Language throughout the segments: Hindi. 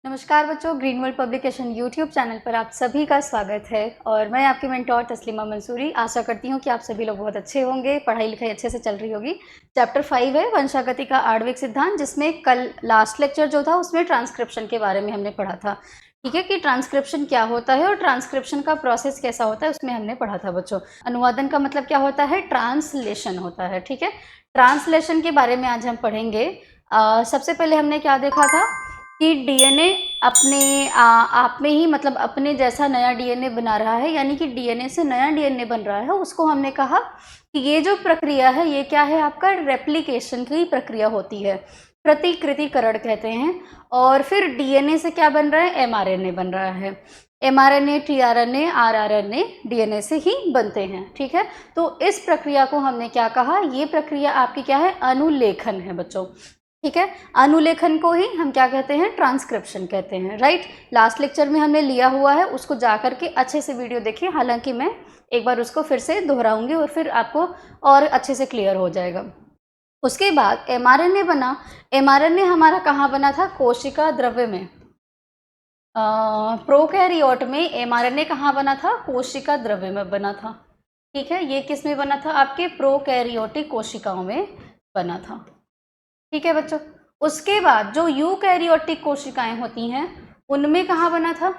नमस्कार बच्चों, green world publication YouTube channel पर आप सभी का स्वागत है। और मैं आपकी मेंटोर तस्लीमा मंसूरी। आशा करती हूँ कि आप सभी लोग बहुत अच्छे होंगे, पढ़ाई लिखाई अच्छे से चल रही होगी। चैप्टर 5 है वंशागति का आणविक सिद्धांत, जिसमें कल लास्ट लेक्चर जो था उसमें ट्रांसक्रिप्शन के बारे में हमने पढ़ा था। ठीक है कि ट्रांसक्रिप्शन क्या होता है और ट्रांसक्रिप्शन का प्रोसेस कैसा होता है, उसमें हमने पढ़ा था बच्चों। अनुवादन का मतलब क्या होता है? ट्रांसलेशन होता है। ठीक है, ट्रांसलेशन के बारे में आज हम पढ़ेंगे। सबसे पहले हमने क्या देखा था कि डीएनए अपने आप में ही मतलब अपने जैसा नया डीएनए बना रहा है, यानी कि डीएनए से नया डीएनए बन रहा है। उसको हमने कहा कि ये जो प्रक्रिया है ये क्या है? आपका रेप्लिकेशन की प्रक्रिया होती है, प्रतिकृतिकरण कहते हैं। और फिर डीएनए से क्या बन रहा है? एमआरएनए बन रहा है। एमआरएनए, टीआरएनए, आरआरएनए डीएनए से ही बनते हैं। ठीक है, तो इस प्रक्रिया को हमने क्या कहा? ये प्रक्रिया आपकी क्या है? अनुलेखन है बच्चों। ठीक है, अनुलेखन को ही हम क्या कहते हैं? ट्रांसक्रिप्शन कहते हैं। राइट, लास्ट लेक्चर में हमने लिया हुआ है, उसको जा करके अच्छे से वीडियो देखिए। हालांकि मैं एक बार उसको फिर से दोहराऊंगी और फिर आपको और अच्छे से क्लियर हो जाएगा। उसके बाद एमआरएनए बना। एमआरएनए हमारा कहाँ बना था? कोशिका द्रव्य में। प्रोकैरियोट में एमआरएनए कहाँ बना था? कोशिका द्रव्य में बना था। ठीक है, ये किस में बना था? आपके प्रोकैरियोटिक कोशिकाओं में बना था। ठीक है बच्चों, उसके बाद जो यूकैरियोटिक कोशिकाएं होती हैं उनमें कहाँ बना था?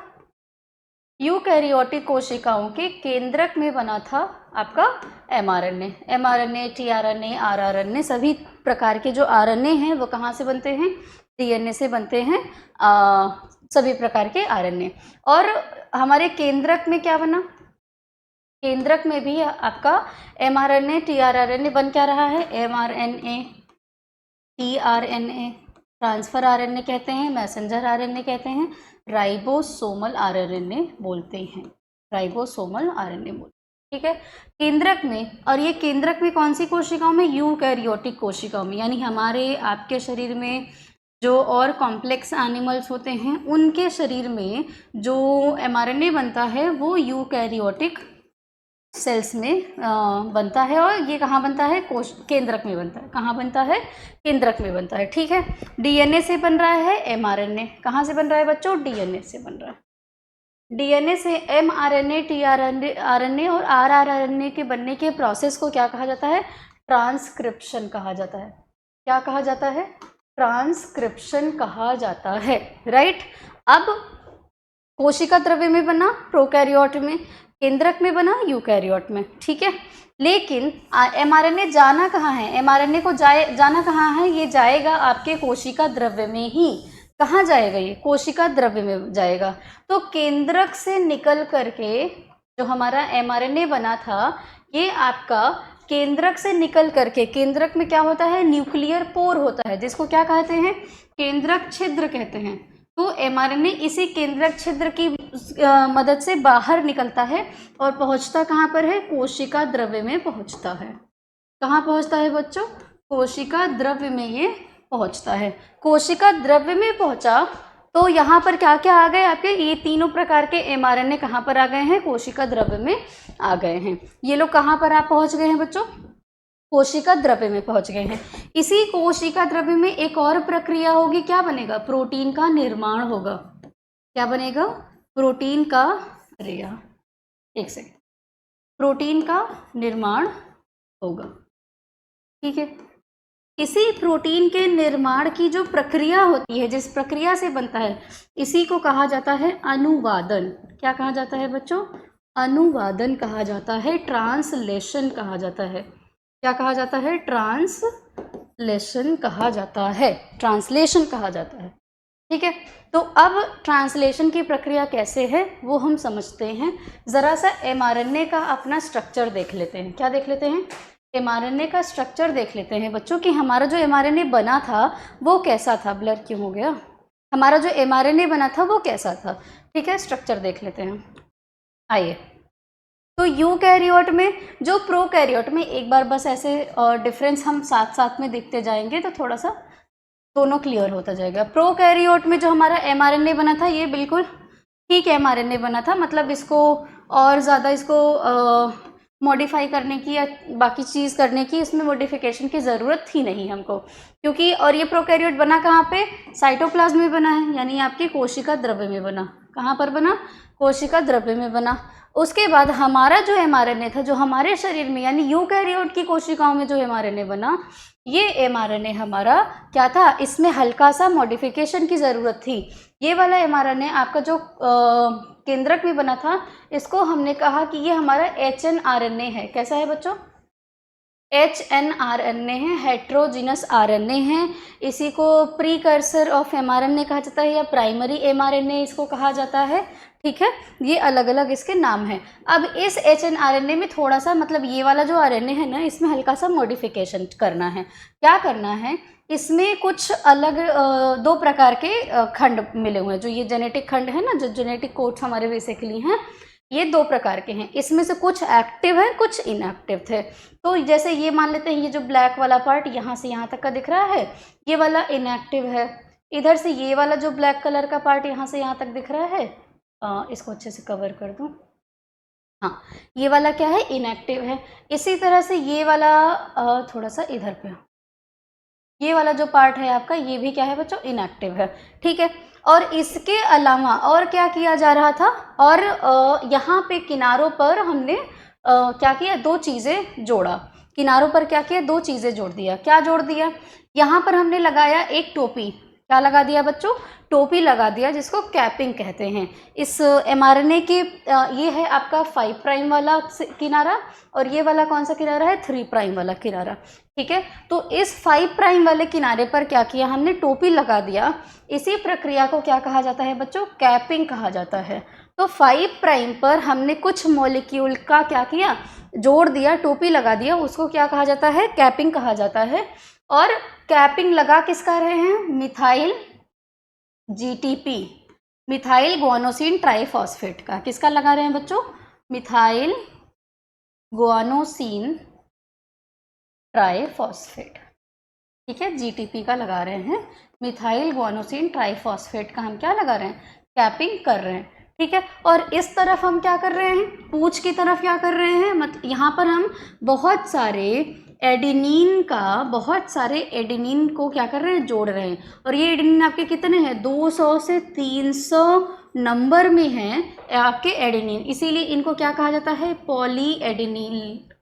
यूकैरियोटिक कोशिकाओं के केंद्रक में बना था आपका एमआरएनए। एमआरएनए, टीआरएनए, आरआरएनए सभी प्रकार के जो आरएनए हैं वो कहाँ से बनते हैं? डीएनए से बनते हैं। सभी प्रकार के आरएनए। और हमारे केंद्रक में क्या बना? केंद्रक में भी आपका एमआरएनए, टीआरएनए बन क्या रहा है? एमआरएनए, टीआरएनए, ट्रांसफर आरएनए कहते हैं, मैसेंजर आरएनए कहते हैं, राइबोसोमल आरएनए बोलते हैं। राइबोसोमल आरएनए बोलते हैं। ठीक है, केंद्रक में। और ये केंद्रक में कौन सी कोशिकाओं में? यूकैरियोटिक कोशिकाओं में, यानी हमारे आपके शरीर में जो और कॉम्प्लेक्स एनिमल्स होते हैं उनके शरीर में जो एमआरएनए बनता है वो यूकैरियोटिक सेल्स में बनता है। और ये कहाँ बनता है? कोश केंद्रक में बनता है। कहाँ बनता है? केंद्रक में बनता है। ठीक है, डीएनए से बन रहा है एमआरएनए। कहाँ से बन रहा है बच्चों? डीएनए से बन रहा है। डीएनए से एमआरएनए, टीआरएनए, आरएनए और आरआरएनए के बनने के प्रोसेस को क्या कहा जाता है? ट्रांसक्रिप्शन कहा जाता है। क्या कहा जाता है? ट्रांसक्रिप्शन कहा जाता है। राइट, अब कोशिका द्रव्य में बना प्रोकैरियोट में, केंद्रक में बना यूकैरियोट में। ठीक है, लेकिन एमआरएनए जाना कहाँ है? एमआरएनए को जाना कहाँ है? ये जाएगा आपके कोशिका द्रव्य में ही। कहाँ जाएगा? ये कोशिका द्रव्य में जाएगा। तो केंद्रक से निकल करके जो हमारा एमआरएनए बना था ये आपका केंद्रक से निकल करके, केंद्रक में क्या होता है? न्यूक्लियर पोर होता है, जिसको क्या कहते हैं? केंद्रक छिद्र कहते हैं। तो एमआरएनए इसी केंद्रक छिद्र की मदद से बाहर निकलता है और पहुंचता कहाँ पर है? कोशिका द्रव्य में पहुंचता है। कहाँ पहुंचता है बच्चों? कोशिका द्रव्य में ये पहुंचता है। कोशिका द्रव्य में पहुंचा तो यहाँ पर क्या क्या आ गए आपके? ये तीनों प्रकार के एमआरएनए कहाँ पर आ गए हैं? कोशिका द्रव्य में आ गए हैं। ये लोग कहाँ पर आप पहुंच गए हैं बच्चों? कोशिका द्रव्य में पहुंच गए हैं। इसी कोशिका द्रव्य में एक और प्रक्रिया होगी। क्या बनेगा? प्रोटीन का निर्माण होगा। क्या बनेगा? प्रोटीन का, अरे यार एक सेकेंड, प्रोटीन का निर्माण होगा। ठीक है, इसी प्रोटीन के निर्माण की जो प्रक्रिया होती है, जिस प्रक्रिया से बनता है, इसी को कहा जाता है अनुवादन। क्या कहा जाता है बच्चों? अनुवादन कहा जाता है, ट्रांसलेशन कहा जाता है। क्या कहा जाता है? ट्रांसलेशन कहा जाता है, ट्रांसलेशन कहा जाता है। ठीक है, तो अब ट्रांसलेशन की प्रक्रिया कैसे है वो हम समझते हैं। ज़रा सा एमआरएनए का अपना स्ट्रक्चर देख लेते हैं। क्या देख लेते हैं? एमआरएनए का स्ट्रक्चर देख लेते हैं बच्चों कि हमारा जो एमआरएनए बना था वो कैसा था। ब्लर क्यों हो गया? हमारा जो एमआरएनए बना था वो कैसा था? ठीक है, स्ट्रक्चर देख लेते हैं। आइए, तो यूकैरियोट में जो प्रोकैरियोट में, एक बार बस ऐसे डिफरेंस हम साथ साथ में देखते जाएंगे तो थोड़ा सा दोनों क्लियर होता जाएगा। प्रोकैरियोट में जो हमारा एमआरएनए बना था ये बिल्कुल ठीक एमआरएनए बना था, मतलब इसको और ज़्यादा इसको मॉडिफाई करने की या बाकी चीज़ करने की, इसमें मॉडिफिकेशन की ज़रूरत थी नहीं हमको, क्योंकि और ये प्रोकैरियोट बना कहाँ पे, साइटोप्लाज्म में बना है, यानी आपकी कोशिका द्रव्य में बना। कहाँ पर बना, कोशिका द्रव्य में बना। उसके बाद हमारा जो mRNA था, जो हमारे शरीर में यानी यूकैरियोट की कोशिकाओं में जो mRNA बना, ये mRNA हमारा क्या था, इसमें हल्का सा मॉडिफिकेशन की ज़रूरत थी। ये वाला mRNA आपका जो केंद्रक में बना था, इसको हमने कहा कि ये हमारा HNRNA है। कैसा है बच्चों, HNRNA है, हेट्रोजीनस RNA है। इसी को प्रीकर्सर ऑफ mRNA कहा जाता है या प्राइमरी mRNA इसको कहा जाता है। ठीक है, ये अलग अलग इसके नाम हैं। अब इस HNRNA में थोड़ा सा मतलब ये वाला जो RNA है ना, इसमें हल्का सा मॉडिफिकेशन करना है। क्या करना है, इसमें कुछ अलग दो प्रकार के खंड मिले हुए हैं। जो ये जेनेटिक खंड है ना, जो जेनेटिक कोड्स हमारे बेसिकली हैं, ये दो प्रकार के हैं। इसमें से कुछ एक्टिव है, कुछ इनएक्टिव थे। तो जैसे ये मान लेते हैं, ये जो ब्लैक वाला पार्ट यहाँ से यहाँ तक का दिख रहा है, ये वाला इनएक्टिव है। इधर से ये वाला जो ब्लैक कलर का पार्ट यहाँ से यहाँ तक दिख रहा है, इसको अच्छे से कवर कर दूँ, हाँ, ये वाला क्या है, इनएक्टिव है। इसी तरह से ये वाला थोड़ा सा इधर पे, ये वाला जो पार्ट है आपका, ये भी क्या है बच्चों, इनएक्टिव है। ठीक है, और इसके अलावा और क्या किया जा रहा था, और यहाँ पे किनारों पर हमने क्या किया, दो चीज़ें जोड़ा। किनारों पर क्या किया, दो चीज़ें जोड़ दिया। क्या जोड़ दिया, यहाँ पर हमने लगाया एक टोपी। क्या लगा दिया बच्चों, टोपी लगा दिया, जिसको कैपिंग कहते हैं। इस mRNA के ये है आपका 5 प्राइम वाला किनारा, और ये वाला कौन सा किनारा है, 3 प्राइम वाला किनारा। ठीक है, तो इस 5 प्राइम वाले किनारे पर क्या किया हमने, टोपी लगा दिया। इसी प्रक्रिया को क्या कहा जाता है बच्चों, कैपिंग कहा जाता है। तो 5 प्राइम पर हमने कुछ मॉलिक्यूल का क्या किया, जोड़ दिया, टोपी लगा दिया, उसको क्या कहा जाता है, कैपिंग कहा जाता है। और कैपिंग लगा किसका रहे हैं, methyl GTP, methyl guanosine triphosphate का। किसका लगा रहे हैं बच्चों, मिथाइल ग्वानोसिन ट्राइफॉस्फेट। ठीक है, GTP का लगा रहे हैं, मिथाइल ग्वानोसिन ट्राइफॉस्फेट का हम क्या लगा रहे हैं, कैपिंग कर रहे हैं। ठीक है, और इस तरफ हम क्या कर रहे हैं, पूंछ की तरफ क्या कर रहे हैं, मतलब यहाँ पर हम बहुत सारे एडेनिन को क्या कर रहे हैं, जोड़ रहे हैं। और ये एडेनिन आपके कितने हैं, 200 से 300 नंबर में हैं आपके एडेनिन, इसीलिए इनको क्या कहा जाता है, पॉली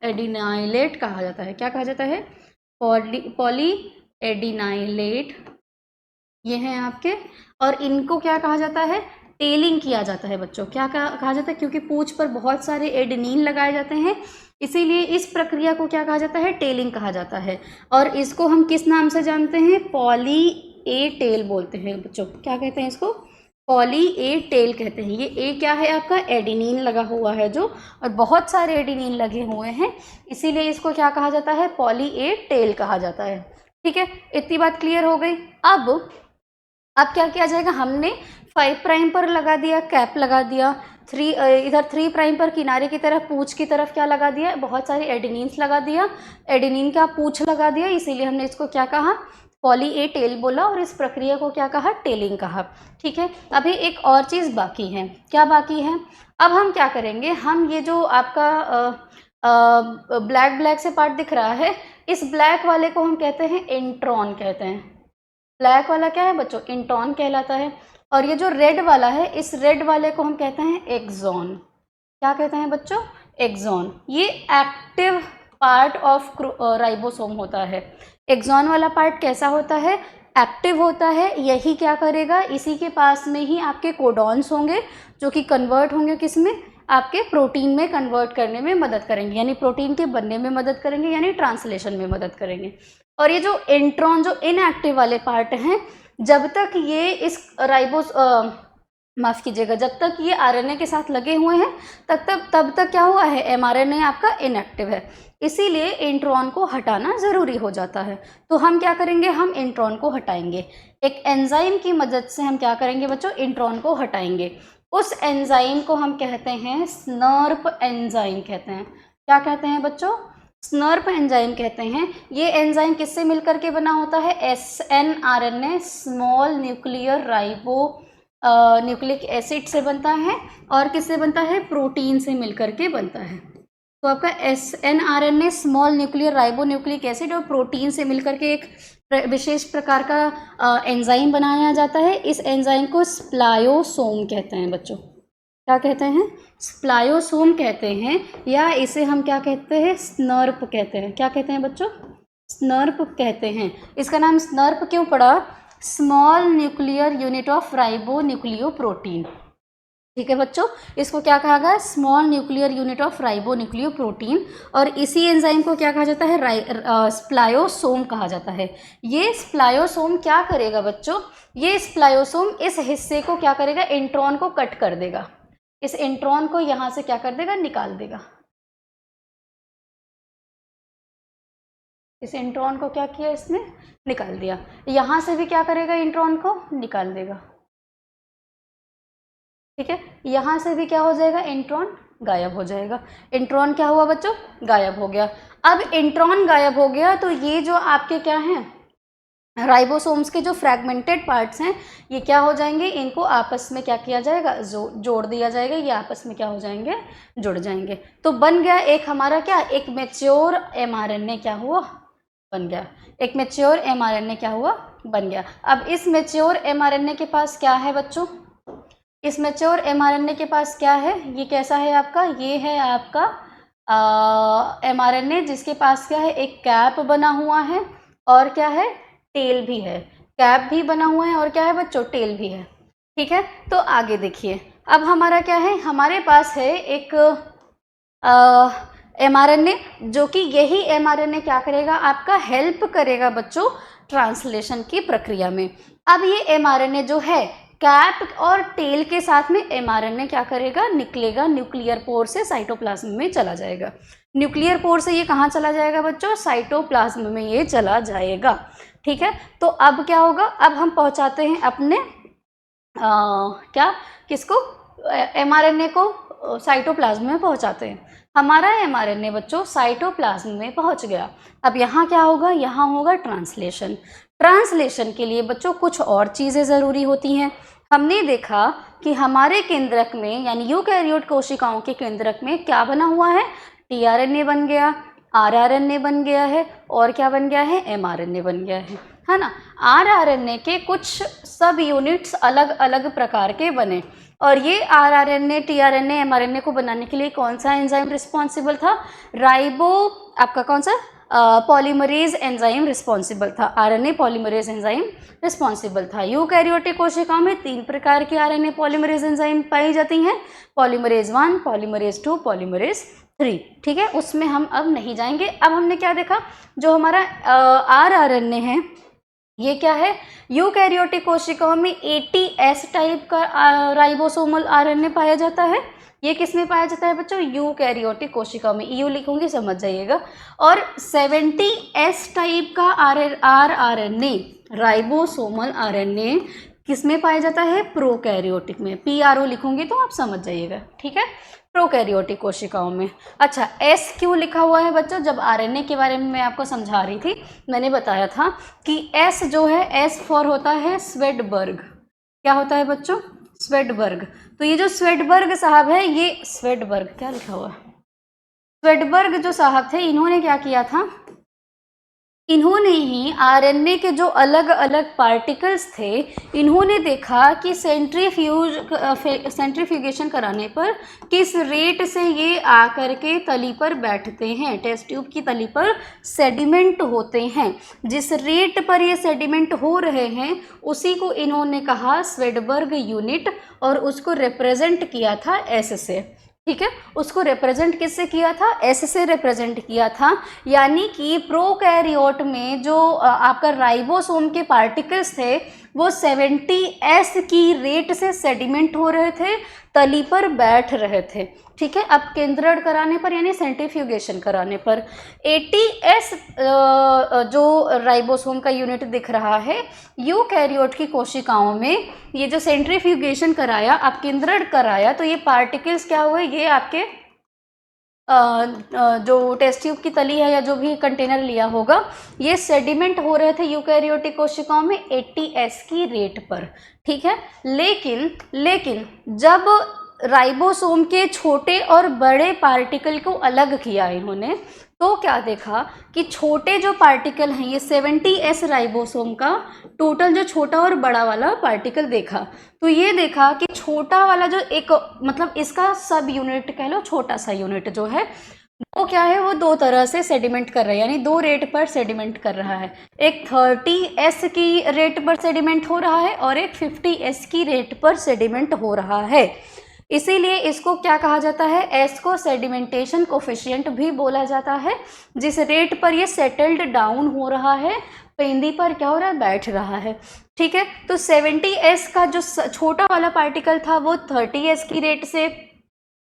एडिनाइलेट कहा जाता है। क्या कहा जाता है, पॉली एडिनाइलेट, ये हैं आपके। और इनको क्या कहा जाता है, टेलिंग किया जाता है बच्चों। क्या कहा जाता है, क्योंकि पूंछ पर बहुत सारे एडेनिन लगाए जाते हैं, इसीलिए इस प्रक्रिया को क्या कहा जाता है, टेलिंग कहा जाता है। और इसको हम किस नाम से जानते हैं, पॉली ए टेल बोलते हैं बच्चों। क्या कहते हैं इसको, पॉली ए टेल कहते हैं। ये ए क्या है आपका, एडेनिन लगा हुआ है जो, और बहुत सारे एडेनिन लगे हुए हैं, इसीलिए इसको क्या कहा जाता है, पॉली ए टेल कहा जाता है। ठीक है, इतनी बात क्लियर हो गई। अब क्या किया जाएगा, हमने 5 प्राइम पर लगा दिया, कैप लगा दिया, इधर 3 प्राइम पर किनारे की तरफ, पूंछ की तरफ क्या लगा दिया, बहुत सारे एडेनिन्स लगा दिया, एडेनिन का पूंछ लगा दिया, इसीलिए हमने इसको क्या कहा, पॉली ए टेल बोला, और इस प्रक्रिया को क्या कहा, टेलिंग कहा। ठीक है, अभी एक और चीज़ बाकी है। क्या बाकी है, अब हम क्या करेंगे, हम ये जो आपका ब्लैक से पार्ट दिख रहा है, इस ब्लैक वाले को हम कहते हैं इंट्रॉन कहते हैं। ब्लैक वाला क्या है बच्चों, इंट्रॉन कहलाता है। और ये जो रेड वाला है, इस रेड वाले को हम कहते हैं एक्सॉन। क्या कहते हैं बच्चों, एक्सॉन। ये एक्टिव पार्ट ऑफ राइबोसोम होता है। एक्सॉन वाला पार्ट कैसा होता है, एक्टिव होता है। यही क्या करेगा, इसी के पास में ही आपके कोडॉन्स होंगे, जो कि कन्वर्ट होंगे किस में, आपके प्रोटीन में कन्वर्ट करने में मदद करेंगे, यानी प्रोटीन के बनने में मदद करेंगे, यानी ट्रांसलेशन में मदद करेंगे। और ये जो इंट्रॉन, जो इनएक्टिव वाले पार्ट हैं, जब तक ये इस माफ़ कीजिएगा, जब तक ये आरएनए के साथ लगे हुए हैं, तब तक क्या हुआ है, एमआरएनए आपका इनएक्टिव है। इसीलिए इंट्रॉन को हटाना ज़रूरी हो जाता है। तो हम क्या करेंगे, हम इंट्रॉन को हटाएंगे। एक एंजाइम की मदद से हम क्या करेंगे बच्चों, इंट्रॉन को हटाएंगे। उस एंजाइम को हम कहते हैं स्नर्प एंजाइम कहते हैं। क्या कहते हैं बच्चों, स्नर्प एंजाइम कहते हैं। ये एंजाइम किससे मिलकर के बना होता है, snRNA, small nuclear ribonucleic acid से बनता है। और किससे बनता है, प्रोटीन से मिलकर के बनता है। तो आपका mRNA small nuclear ribonucleic acid और प्रोटीन से मिलकर के एक विशेष प्रकार का एंजाइम बनाया जाता है। इस एंजाइम को स्प्लायोसोम कहते हैं बच्चों। क्या कहते हैं? स्प्लायोसोम कहते हैं, या इसे हम क्या कहते हैं? स्नर्प कहते हैं। क्या कहते हैं बच्चों? स्नर्प कहते हैं। इसका नाम स्नर्प क्यों पड़ा? Small nuclear unit of ribonucleoprotein. ठीक है बच्चों, इसको क्या कहा गया? Small nuclear unit of ribonucleoprotein. और इसी एंजाइम को क्या कहा जाता है? स्प्लायोसोम कहा जाता है। ये स्प्लायोसोम क्या करेगा बच्चों? ये स्प्लायोसोम इस हिस्से को क्या करेगा? इंट्रॉन को कट कर देगा। इस इंट्रॉन को यहाँ से क्या कर देगा? निकाल देगा। इस इंट्रॉन को क्या किया इसने? निकाल दिया। यहाँ से भी क्या करेगा? इंट्रॉन को निकाल देगा। ठीक है, यहाँ से भी क्या हो जाएगा? इंट्रॉन गायब हो जाएगा। इंट्रॉन क्या हुआ बच्चों? गायब हो गया। अब इंट्रॉन गायब हो गया तो ये जो आपके क्या हैं, राइबोसोम्स के जो फ्रैगमेंटेड पार्ट्स हैं, ये क्या हो जाएंगे? इनको आपस में क्या किया जाएगा? जोड़ दिया जाएगा। ये आपस में क्या हो जाएंगे? जुड़ जाएंगे। तो बन गया एक हमारा क्या? एक मैच्योर mRNA क्या हुआ? बन गया। एक मैच्योर mRNA क्या हुआ? बन गया। अब इस मैच्योर mRNA के पास क्या है बच्चों? इस मैच्योर mRNA के पास क्या है? ये कैसा है आपका? ये है आपका mRNA जिसके पास क्या है? एक कैप बना हुआ है और क्या है? टेल भी है। कैप भी बना हुआ है और क्या है बच्चों? टेल भी है। ठीक है, तो आगे देखिए। अब हमारा क्या है? हमारे पास है एक mRNA, जो कि यही mRNA क्या करेगा? आपका हेल्प करेगा बच्चों ट्रांसलेशन की प्रक्रिया में। अब ये mRNA जो है, कैप और टेल के साथ में mRNA क्या करेगा? निकलेगा न्यूक्लियर पोर से, साइटोप्लाज्म में चला जाएगा। न्यूक्लियर पोर से ये कहाँ चला जाएगा बच्चों? साइटोप्लाज्म में ये चला जाएगा। ठीक है, तो अब क्या होगा? अब हम पहुँचाते हैं अपने क्या, किसको? mRNA को साइटोप्लाज्म में पहुँचाते हैं। हमारा mRNA बच्चों साइटोप्लाज्म में पहुँच गया। अब यहाँ क्या होगा? यहाँ होगा ट्रांसलेशन। ट्रांसलेशन के लिए बच्चों कुछ और चीज़ें ज़रूरी होती हैं। हमने देखा कि हमारे केंद्रक में, यानी यूकैरियोट कोशिकाओं के केंद्रक में क्या बना हुआ है? tRNA बन गया, rRNA बन गया है, और क्या बन गया है? mRNA बन गया है ना। rRNA के कुछ सब यूनिट्स अलग अलग प्रकार के बने, और ये rRNA, tRNA, mRNA को बनाने के लिए कौन सा एंजाइम रिस्पॉन्सिबल था? आपका कौन सा? पॉलीमरेज एंजाइम रिस्पॉन्सिबल था। RNA पॉलीमरेज एंजाइम रिस्पॉन्सिबल था। यूकैरियोटिक कोशिकाओं में 3 प्रकार की RNA पॉलीमरेज एंजाइम पाई जाती हैं, पॉलीमरेज 1, पॉलीमरेज 2, पॉलीमरेज 3। ठीक है, उसमें हम अब नहीं जाएंगे। अब हमने क्या देखा? जो हमारा rRNA है, ये क्या है? यूकैरियोटिक कोशिकाओं में 80S टाइप का राइबोसोमल RNA पाया जाता है। ये किस में पाया जाता है बच्चों? यूकैरियोटिक कोशिकाओं में। यू लिखूंगी, समझ जाइएगा। और 70S टाइप का rRNA, राइबोसोमल RNA किस में पाया जाता है? प्रोकैरियोटिक में। PRO लिखूंगी तो आप समझ जाइएगा। ठीक है, प्रोकैरियोटिक कोशिकाओं में। अच्छा, S क्यों लिखा हुआ है बच्चों? जब RNA के बारे में मैं आपको समझा रही थी, मैंने बताया था कि S जो है, S फॉर होता है स्वेडबर्ग। क्या होता है बच्चों? स्वेडबर्ग। तो ये जो स्वेडबर्ग साहब है, ये स्वेडबर्ग, क्या लिखा हुआ? स्वेडबर्ग जो साहब थे, इन्होंने क्या किया था? इन्होंने ही आरएनए के जो अलग अलग पार्टिकल्स थे, इन्होंने देखा कि सेंट्रीफ्यूगेशन कराने पर किस रेट से ये आकर के तली पर बैठते हैं, टेस्ट ट्यूब की तली पर सेडिमेंट होते हैं। जिस रेट पर ये सेडिमेंट हो रहे हैं उसी को इन्होंने कहा स्वेडबर्ग यूनिट, और उसको रिप्रेजेंट किया था एस से। ठीक है, उसको रिप्रेजेंट किससे किया था? एस से रिप्रेजेंट किया था। यानी कि प्रोकैरियोट में जो आपका राइबोसोम के पार्टिकल्स थे वो 70S की रेट से सेडिमेंट हो रहे थे, तली पर बैठ रहे थे। ठीक है, अब केंद्रण कराने पर यानी सेंट्रीफ्यूगेशन कराने पर 80S जो राइबोसोम का यूनिट दिख रहा है यूकैरियोट की कोशिकाओं में, ये जो सेंट्रीफ्यूगेशन कराया, अब केंद्रण कराया, तो ये पार्टिकल्स क्या हुए? ये आपके जो टेस्ट ट्यूब की तली है या जो भी कंटेनर लिया होगा, ये सेडिमेंट हो रहे थे यूकैरियोटिक कोशिकाओं में 80S की रेट पर। ठीक है, लेकिन जब राइबोसोम के छोटे और बड़े पार्टिकल को अलग किया इन्होंने। तो क्या देखा कि छोटे जो पार्टिकल हैं, ये 70S राइबोसोम का टोटल जो छोटा और बड़ा वाला पार्टिकल देखा, तो ये देखा कि छोटा वाला जो एक मतलब इसका सब यूनिट कह लो, छोटा सा यूनिट जो है वो क्या है, वो दो तरह से सेडिमेंट कर रहा है, यानी दो रेट पर सेडिमेंट कर रहा है। एक 30S की रेट पर सेडिमेंट हो रहा है और एक 50S की रेट पर सेडिमेंट हो रहा है। इसीलिए इसको क्या कहा जाता है, एस को सेडिमेंटेशन कोफिशिएंट भी बोला जाता है। जिस रेट पर ये सेटल्ड डाउन हो रहा है, पेंदी पर क्या हो रहा है, बैठ रहा है। ठीक है, तो 70S का जो छोटा वाला पार्टिकल था वो 30S की रेट से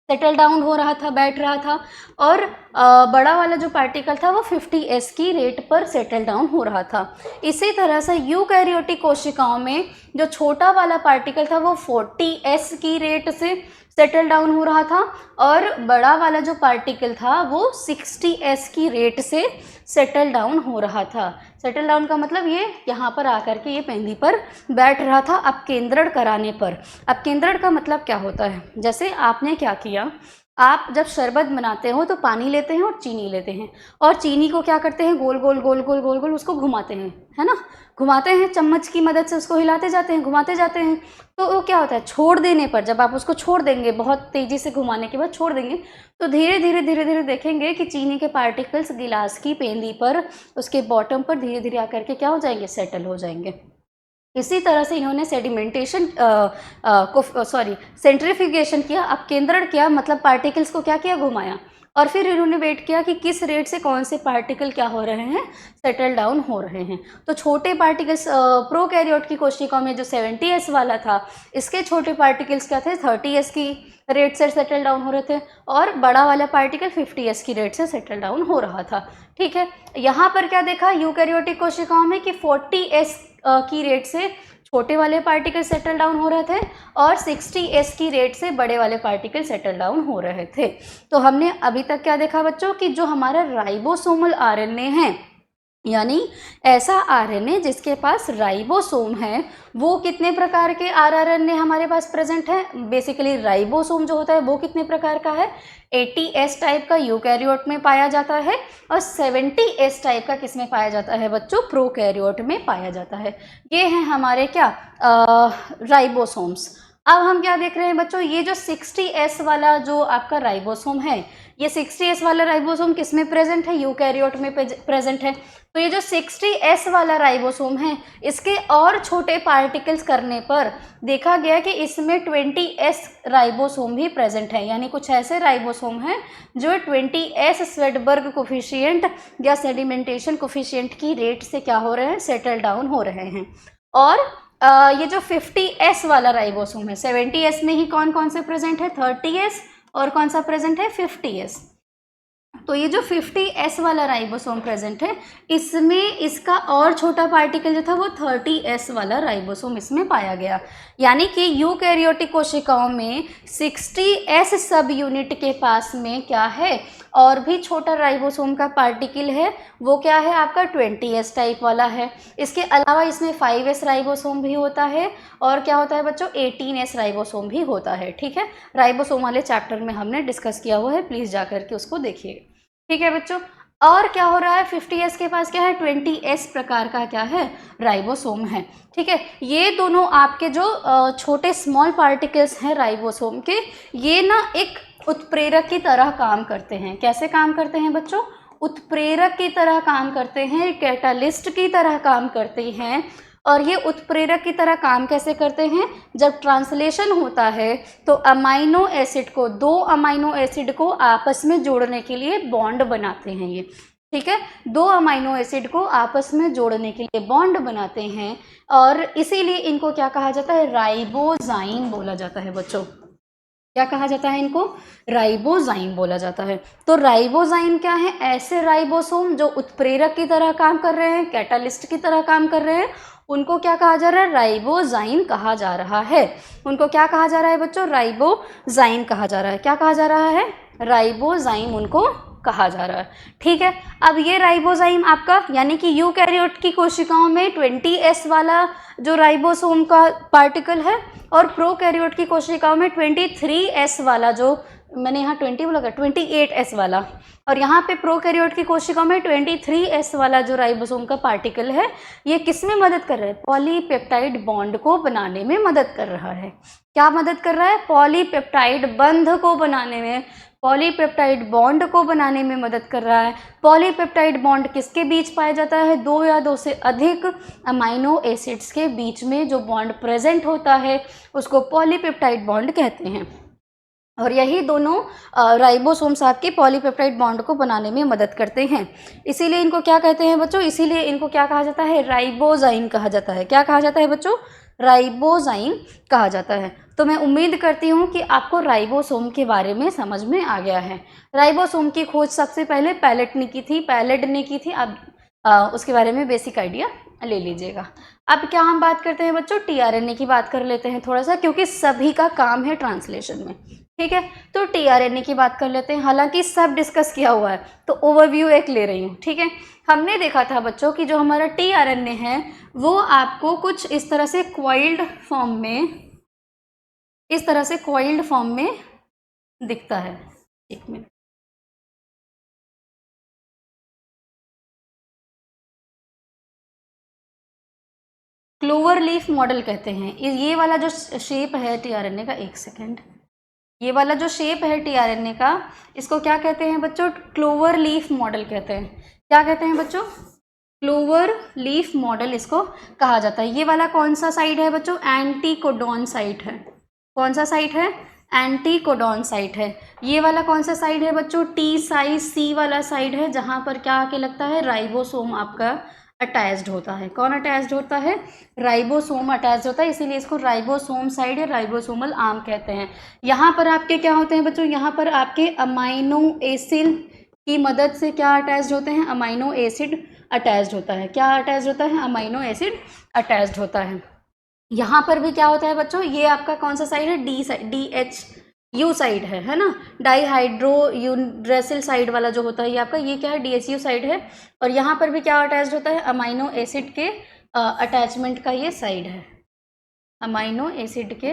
सेटल डाउन हो रहा था, बैठ रहा था, और बड़ा वाला जो पार्टिकल था वो 50S की रेट पर सेटल डाउन हो रहा था। इसी तरह से यूकैरियोटिक कोशिकाओं में जो छोटा वाला पार्टिकल था वो 40S की रेट से सेटल डाउन हो रहा था, और बड़ा वाला जो पार्टिकल था वो 60S की रेट से सेटल डाउन हो रहा था। सेटल डाउन का मतलब ये यहाँ पर आकर के ये पेंदी पर बैठ रहा था अपकेंद्रण कराने पर। अपकेंद्रण का मतलब क्या होता है, जैसे आपने क्या किया, आप जब शरबत बनाते हो तो पानी लेते हैं और चीनी लेते हैं, और चीनी को क्या करते हैं, गोल गोल गोल गोल गोल गोल उसको घुमाते हैं, है ना, घुमाते हैं, चम्मच की मदद से उसको हिलाते जाते हैं, घुमाते जाते हैं। तो वो क्या होता है, छोड़ देने पर, जब आप उसको छोड़ देंगे, बहुत तेज़ी से घुमाने के बाद छोड़ देंगे, तो धीरे धीरे धीरे धीरे देखेंगे कि चीनी के पार्टिकल्स गिलास की पेंदी पर, उसके बॉटम पर धीरे धीरे आकर के क्या हो जाएंगे, सेटल हो जाएंगे। इसी तरह से इन्होंने सेडिमेंटेशन सेंट्रीफ्यूगेशन किया, अपकेंद्रण किया, मतलब पार्टिकल्स को क्या किया, घुमाया, और फिर इन्होंने वेट किया कि किस रेट से कौन से पार्टिकल क्या हो रहे हैं, सेटल डाउन हो रहे हैं। तो छोटे पार्टिकल्स प्रोकैरियोट की कोशिकाओं में जो 70S वाला था, इसके छोटे पार्टिकल्स क्या थे, 30S की रेट से सेटल डाउन हो रहे थे, और बड़ा वाला पार्टिकल 50S की रेट से सेटल डाउन हो रहा था। ठीक है, यहाँ पर क्या देखा यूकैरियोटिक कोशिकाओं में कि 40S की रेट से छोटे वाले पार्टिकल सेटल डाउन हो रहे थे, और 60S की रेट से बड़े वाले पार्टिकल सेटल डाउन हो रहे थे। तो हमने अभी तक क्या देखा बच्चों, कि जो हमारा राइबोसोमल RNA है, यानी ऐसा RNA जिसके पास राइबोसोम है, वो कितने प्रकार के rRNA हमारे पास प्रेजेंट है। बेसिकली राइबोसोम जो होता है वो कितने प्रकार का है, 80S टाइप का यूकैरियोट में पाया जाता है, और 70S टाइप का किस में पाया जाता है बच्चों, प्रोकैरियोट में पाया जाता है। ये हैं हमारे क्या, राइबोसोम्स। अब हम क्या देख रहे हैं बच्चों, ये जो 60S वाला जो आपका राइबोसोम है, ये 60S वाला राइबोसोम किस में प्रेजेंट है, यूकैरियोट में प्रेजेंट है। तो ये जो 60S वाला राइबोसोम है, इसके और छोटे पार्टिकल्स करने पर देखा गया कि इसमें 20S राइबोसोम भी प्रेजेंट है, यानी कुछ ऐसे राइबोसोम हैं जो 20S स्वेडबर्ग कोफिशिएंट या सेडिमेंटेशन कोफिशिएंट की रेट से क्या हो रहे हैं, सेटल डाउन हो रहे हैं। और ये जो 50S वाला राइबोसोम है, 70S में ही कौन कौन से प्रेजेंट है, 30S, और कौन सा प्रेजेंट है, 50S। तो ये जो 50S वाला राइबोसोम प्रेजेंट है, इसमें इसका और छोटा पार्टिकल जो था वो 30S वाला राइबोसोम इसमें पाया गया। यानी कि यूकैरियोटिक कोशिकाओं में 60S सब यूनिट के पास में क्या है, और भी छोटा राइबोसोम का पार्टिकल है, वो क्या है आपका 20S टाइप वाला है। इसके अलावा इसमें 5S राइबोसोम भी होता है, और क्या होता है बच्चों, 18S राइबोसोम भी होता है। ठीक है, राइबोसोम वाले चैप्टर में हमने डिस्कस किया हुआ है, प्लीज़ जा करके उसको देखिए। ठीक है बच्चों, और क्या हो रहा है, 50S के पास क्या है, 20S प्रकार का क्या है, राइबोसोम है। ठीक है, ये दोनों आपके जो छोटे स्मॉल पार्टिकल्स हैं राइबोसोम के, ये ना एक उत्प्रेरक की तरह काम करते हैं। कैसे काम करते हैं बच्चों, उत्प्रेरक की तरह काम करते हैं, कैटालिस्ट की तरह काम करते हैं। और ये उत्प्रेरक की तरह काम कैसे करते हैं, जब ट्रांसलेशन होता है तो अमाइनो एसिड को, दो अमाइनो एसिड को आपस में जोड़ने के लिए बॉन्ड बनाते हैं ये। ठीक है, दो अमाइनो एसिड को आपस में जोड़ने के लिए बॉन्ड बनाते हैं, और इसीलिए इनको क्या कहा जाता है, राइबोजाइम बोला जाता है बच्चों। क्या कहा जाता है इनको, राइबोजाइम बोला जाता है। तो राइबोजाइम क्या है, ऐसे राइबोसोम जो उत्प्रेरक की तरह काम कर रहे हैं, कैटालिस्ट की तरह काम कर रहे हैं, उनको क्या कहा जा रहा है, राइबोजाइम कहा जा रहा है। उनको क्या कहा जा रहा है बच्चों, राइबोजाइम कहा जा रहा है। क्या कहा जा रहा है, राइबोजाइम उनको कहा जा रहा है। ठीक है, अब ये राइबोजाइम आपका, यानी कि यूकैरियोट की कोशिकाओं में 20S वाला जो राइबोसोम का पार्टिकल है, और प्रोकैरियोट की कोशिकाओं में 23S वाला, जो मैंने यहाँ 20 बोला, 28S वाला, और यहाँ पे प्रोकैरियोट की कोशिकाओं में 23S वाला जो राइबोसोम का पार्टिकल है, ये किस में मदद कर रहा है? पॉलीपेप्टाइड बॉन्ड को बनाने में मदद कर रहा है। क्या मदद कर रहा है? पॉलीपेप्टाइड बंध को बनाने में, पॉलीपेप्टाइड बॉन्ड को बनाने में मदद कर रहा है। पॉलीपेप्टाइड बॉन्ड किसके बीच पाया जाता है? 2 या 2 से अधिक अमाइनो एसिड्स के बीच में जो बॉन्ड प्रेजेंट होता है उसको पॉलीपेप्टाइड बॉन्ड कहते हैं। और यही दोनों राइबोसोम्स आपके पॉलीपेप्टाइड बॉन्ड को बनाने में मदद करते हैं। इसीलिए इनको क्या कहते हैं बच्चों? इसीलिए इनको क्या कहा जाता है? राइबोजाइम कहा जाता है। क्या कहा जाता है बच्चों? राइबोजाइम कहा जाता है। तो मैं उम्मीद करती हूँ कि आपको राइबोसोम के बारे में समझ में आ गया है। राइबोसोम की खोज सबसे पहले पैलेट ने की थी, पैलेट ने की थी। अब उसके बारे में बेसिक आइडिया ले लीजिएगा। अब क्या हम बात करते हैं बच्चों? टीआरएनए की बात कर लेते हैं थोड़ा सा, क्योंकि सभी का काम है ट्रांसलेशन में, ठीक है। तो टीआरएनए की बात कर लेते हैं, हालांकि सब डिस्कस किया हुआ है तो ओवरव्यू एक ले रही हूँ, ठीक है। हमने देखा था बच्चों कि जो हमारा टीआरएनए है वो आपको कुछ इस तरह से कॉइल्ड फॉर्म में, इस तरह से कॉइल्ड फॉर्म में दिखता है। एक मिनट, क्लोवर लीफ मॉडल कहते हैं। ये वाला जो शेप है टीआरएनए का, एक सेकेंड, ये वाला जो शेप है टीआरएनए का, इसको क्या कहते हैं बच्चों? क्लोवर लीफ मॉडल कहते हैं। क्या कहते हैं बच्चों? क्लोवर लीफ मॉडल इसको कहा जाता है। ये वाला कौन सा साइड है बच्चों? एंटीकोडॉन साइट है। कौन सा साइट है? एंटीकोडॉन साइट है। ये वाला कौन सा साइड है बच्चों? टी साइज सी वाला साइड है, जहाँ पर क्या आके लगता है? राइबोसोम आपका अटैच्ड होता है। कौन अटैच्ड होता है? राइबोसोम अटैच्ड होता है, इसीलिए इसको राइबोसोम साइड या राइबोसोमल आर्म कहते हैं। यहाँ पर आपके क्या होते हैं बच्चों? यहाँ पर आपके अमाइनो एसिड की मदद से क्या अटैच्ड होते हैं? अमाइनो एसिड अटैच्ड होता है। क्या अटैच्ड होता है? अमाइनो एसिड अटैच्ड होता है। यहाँ पर भी क्या होता है बच्चों? ये आपका कौन सा साइड है? डी साइड, DHU साइड है ना, डाईहाइड्रो यूरेसिल साइड वाला जो होता है ये आपका, ये क्या है? DHU साइड है। और यहाँ पर भी क्या अटैच्ड होता है? अमाइनो एसिड के अटैचमेंट का ये साइड है। अमाइनो एसिड के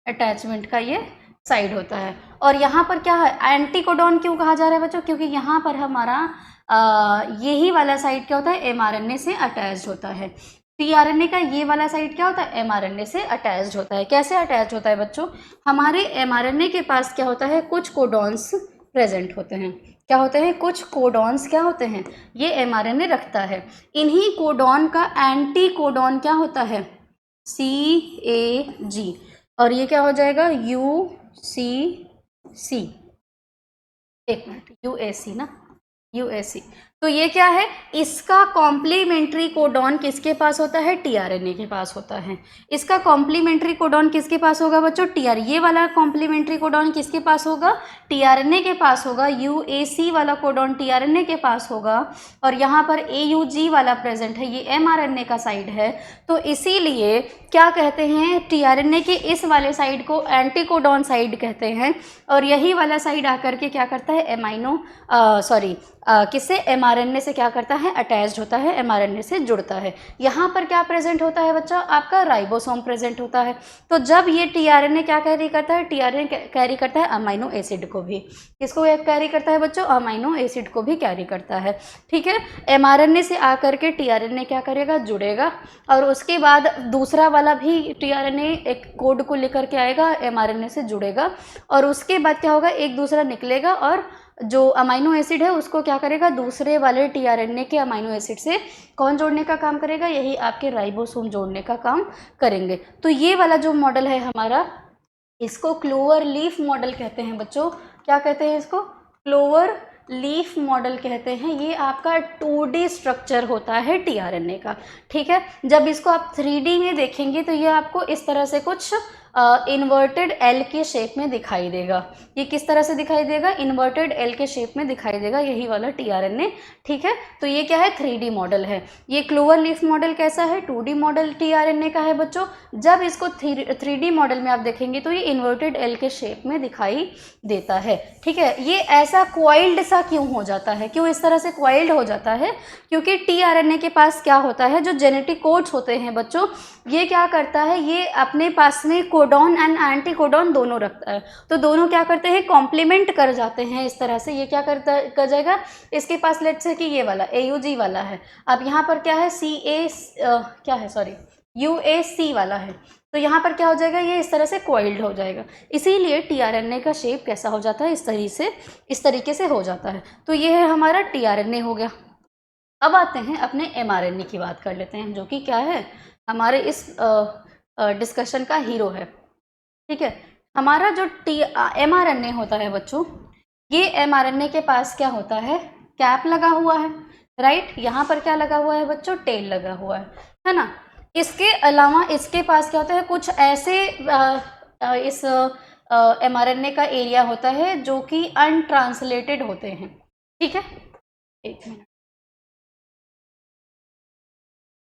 अटैचमेंट का ये साइड होता है। और यहाँ पर क्या है? एंटीकोडॉन क्यों कहा जा रहा है बच्चों? क्योंकि यहाँ पर हमारा यही वाला साइड क्या होता है? mRNA से अटैच्ड होता है। टीआरएनए का ये वाला साइड क्या होता है? mRNA से अटैच्ड होता है। कैसे अटैच होता है बच्चों? हमारे mRNA के पास क्या होता है? कुछ कोडॉन्स प्रेजेंट होते हैं। क्या होते हैं? कुछ कोडॉन्स क्या होते हैं? ये mRNA रखता है। इन्हीं कोडॉन का एंटी कोडॉन क्या होता है? CAG, और ये क्या हो जाएगा? UCC। एक मिनट, UAC ना, UAC। तो ये क्या है? इसका कॉम्प्लीमेंट्री कोडॉन किसके पास होता है? टीआरएनए के पास होता है। इसका कॉम्प्लीमेंट्री कोडॉन किसके पास होगा बच्चों? ये वाला कॉम्प्लीमेंट्री कोडॉन किसके पास होगा? टीआरएनए के पास होगा। UAC वाला कोडॉन टीआरएनए के पास होगा। और यहाँ पर AUG वाला प्रेजेंट है, ये mRNA का साइड है। तो इसीलिए क्या कहते हैं? टीआरएनए के इस वाले साइड को एंटीकोडॉन साइड कहते हैं। और यही वाला साइड आकर के क्या करता है? किससे? mRNA से क्या करता है? अटैच्ड होता है, mRNA से जुड़ता है। यहाँ पर क्या प्रेजेंट होता है बच्चा? आपका राइबोसोम प्रेजेंट होता है। तो जब ये टीआरएनए क्या कैरी करता है? टीआरएनए कैरी करता है अमाइनो एसिड को भी। किसको कैरी करता है बच्चों? अमाइनो एसिड को भी कैरी करता है, ठीक है। mRNA से आकर के टीआरएनए क्या करेगा? जुड़ेगा। और उसके बाद दूसरा वाला भी टीआरएनए एक कोड को लेकर के आएगा, mRNA से जुड़ेगा। और उसके बाद क्या होगा? एक दूसरा निकलेगा और जो अमाइनो एसिड है उसको क्या करेगा? दूसरे वाले टीआरएनए के अमाइनो एसिड से कौन जोड़ने का काम करेगा? यही आपके राइबोसोम जोड़ने का काम करेंगे। तो ये वाला जो मॉडल है हमारा, इसको क्लोवर लीफ मॉडल कहते हैं बच्चों। क्या कहते हैं इसको? क्लोवर लीफ मॉडल कहते हैं। ये आपका 2D स्ट्रक्चर होता है टीआरएनए का, ठीक है। जब इसको आप 3D में देखेंगे तो ये आपको इस तरह से कुछ इन्वर्टेड एल के शेप में दिखाई देगा। ये किस तरह से दिखाई देगा? इन्वर्टेड एल के शेप में दिखाई देगा, यही वाला टीआरएनए। ठीक है, तो ये क्या है? 3D मॉडल है। ये क्लोवर लीफ मॉडल कैसा है? 2D मॉडल टीआरएनए का है बच्चों। जब इसको 3D मॉडल में आप देखेंगे तो ये इन्वर्टेड एल के शेप में दिखाई देता है। ठीक है, ये ऐसा क्वाइल्ड सा क्यों हो जाता है? क्यों इस तरह से क्वाइल्ड हो जाता है? क्योंकि टीआरएनए के पास क्या होता है, जो जेनेटिक कोड्स होते हैं बच्चों, ये क्या करता है, ये अपने पास में कोडॉन एंड एंटी कोडॉन दोनों रखता है। तो दोनों क्या करते हैं? कॉम्प्लीमेंट कर जाते हैं इस तरह से। ये क्या कर जाएगा, इसके पास लेट्स से कि ये वाला AUG वाला है, अब यहाँ पर क्या है, UAC वाला है, तो यहाँ पर क्या हो जाएगा, ये इस तरह से क्वाइल्ड हो जाएगा। इसीलिए टीआरएनए का शेप कैसा हो जाता है? इस तरीके से हो जाता है। तो ये है हमारा टीआरएनए हो गया। अब आते हैं अपने एमआरएनए की बात कर लेते हैं, जो कि क्या है, हमारे इस डिस्कशन का हीरो है। ठीक है, हमारा जो एमआरएनए होता है बच्चों, ये एमआरएनए के पास क्या होता है? कैप लगा हुआ है, राइट। यहाँ पर क्या लगा हुआ है बच्चों? टेल लगा हुआ है ना। इसके अलावा इसके पास क्या होता है? कुछ ऐसे इस एमआरएनए का एरिया होता है जो कि अनट्रांसलेटेड होते हैं। ठीक है, एक मिनट।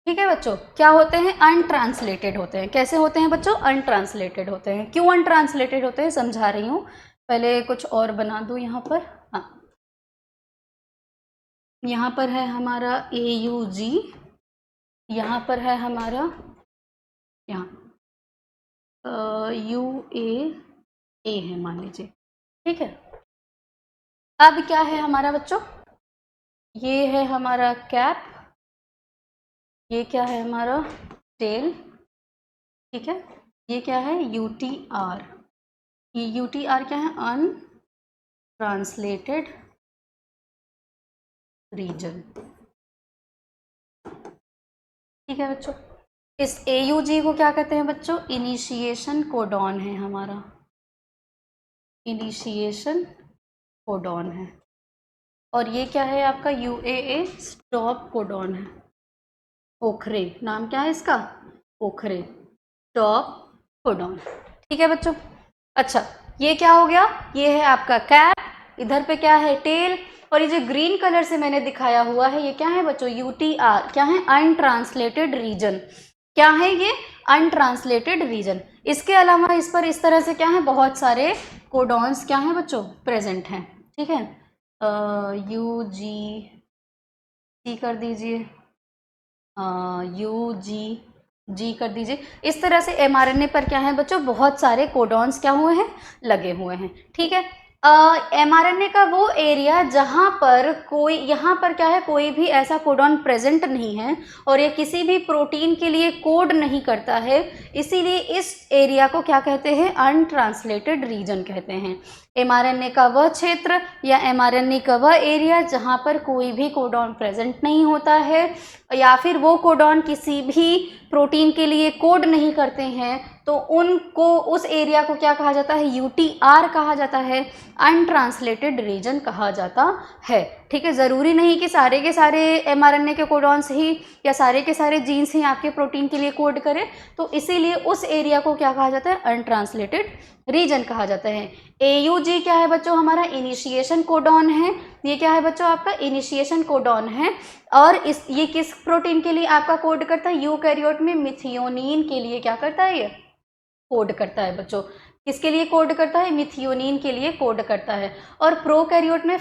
ठीक है बच्चों, क्या होते हैं? अनट्रांसलेटेड होते हैं। कैसे होते हैं बच्चों? अनट्रांसलेटेड होते हैं। क्यों अनट्रांसलेटेड होते हैं समझा रही हूँ, पहले कुछ और बना दूँ यहाँ पर। हाँ, यहाँ पर है हमारा AUG, यहाँ पर है हमारा यहाँ UAA है मान लीजिए। ठीक है, अब क्या है हमारा बच्चों? ये है हमारा कैप, ये क्या है हमारा? टेल। ठीक है, ये क्या है? UTR। ये UTR क्या है? Untranslated region. ठीक है बच्चों, इस AUG को क्या कहते हैं बच्चों? इनिशिएशन कोडॉन है हमारा, इनिशिएशन कोडॉन है। और ये क्या है आपका? UAA स्टॉप कोडॉन है। ओखरे नाम क्या है इसका? ओखरे स्टॉप कोडॉन। ठीक है बच्चों, अच्छा ये क्या हो गया? ये है आपका कैप, इधर पे क्या है? टेल। और ये जो ग्रीन कलर से मैंने दिखाया हुआ है, ये क्या है बच्चों? UTR क्या है? Untranslated region. क्या है ये? Untranslated region. इसके अलावा इस पर इस तरह से क्या है? बहुत सारे कोडॉन्स क्या हैं बच्चों? प्रेजेंट हैं। ठीक है, UG कर दीजिए, UG कर दीजिए। इस तरह से एमआरएनए पर क्या है बच्चों? बहुत सारे कोडॉन्स क्या हुए हैं? लगे हुए हैं। ठीक है, एमआरएनए का वो एरिया जहाँ पर कोई, यहाँ पर क्या है, कोई भी ऐसा कोडॉन प्रेजेंट नहीं है और ये किसी भी प्रोटीन के लिए कोड नहीं करता है, इसीलिए इस एरिया को क्या कहते हैं? अनट्रांसलेटेड रीजन कहते हैं। एमआरएनए का वह क्षेत्र या एमआरएनए का वह एरिया जहाँ पर कोई भी कोडॉन प्रेजेंट नहीं होता है या फिर वो कोडॉन किसी भी प्रोटीन के लिए कोड नहीं करते हैं, तो उनको, उस एरिया को क्या कहा जाता है? UTR कहा जाता है, अनट्रांसलेटेड रीजन कहा जाता है। ठीक है, ज़रूरी नहीं कि सारे के सारे एमआरएनए के कोडॉन्स ही या सारे के सारे जीन्स ही आपके प्रोटीन के लिए कोड करें, तो इसीलिए उस एरिया को क्या कहा जाता है? अनट्रांसलेटेड रीजन कहा जाता है। AUG क्या है बच्चों? हमारा इनिशिएशन कोडॉन है। ये क्या है बच्चों? आपका इनिशिएशन कोडॉन है। और ये किस प्रोटीन के लिए आपका कोड करता है? यूकैरियोट में मिथियोनिन के लिए क्या करता है? ये कोड करता है बच्चों। किसके लिए कोड करता है? मिथियोनिन के लिए कोड करता है। और प्रोकैरियोट में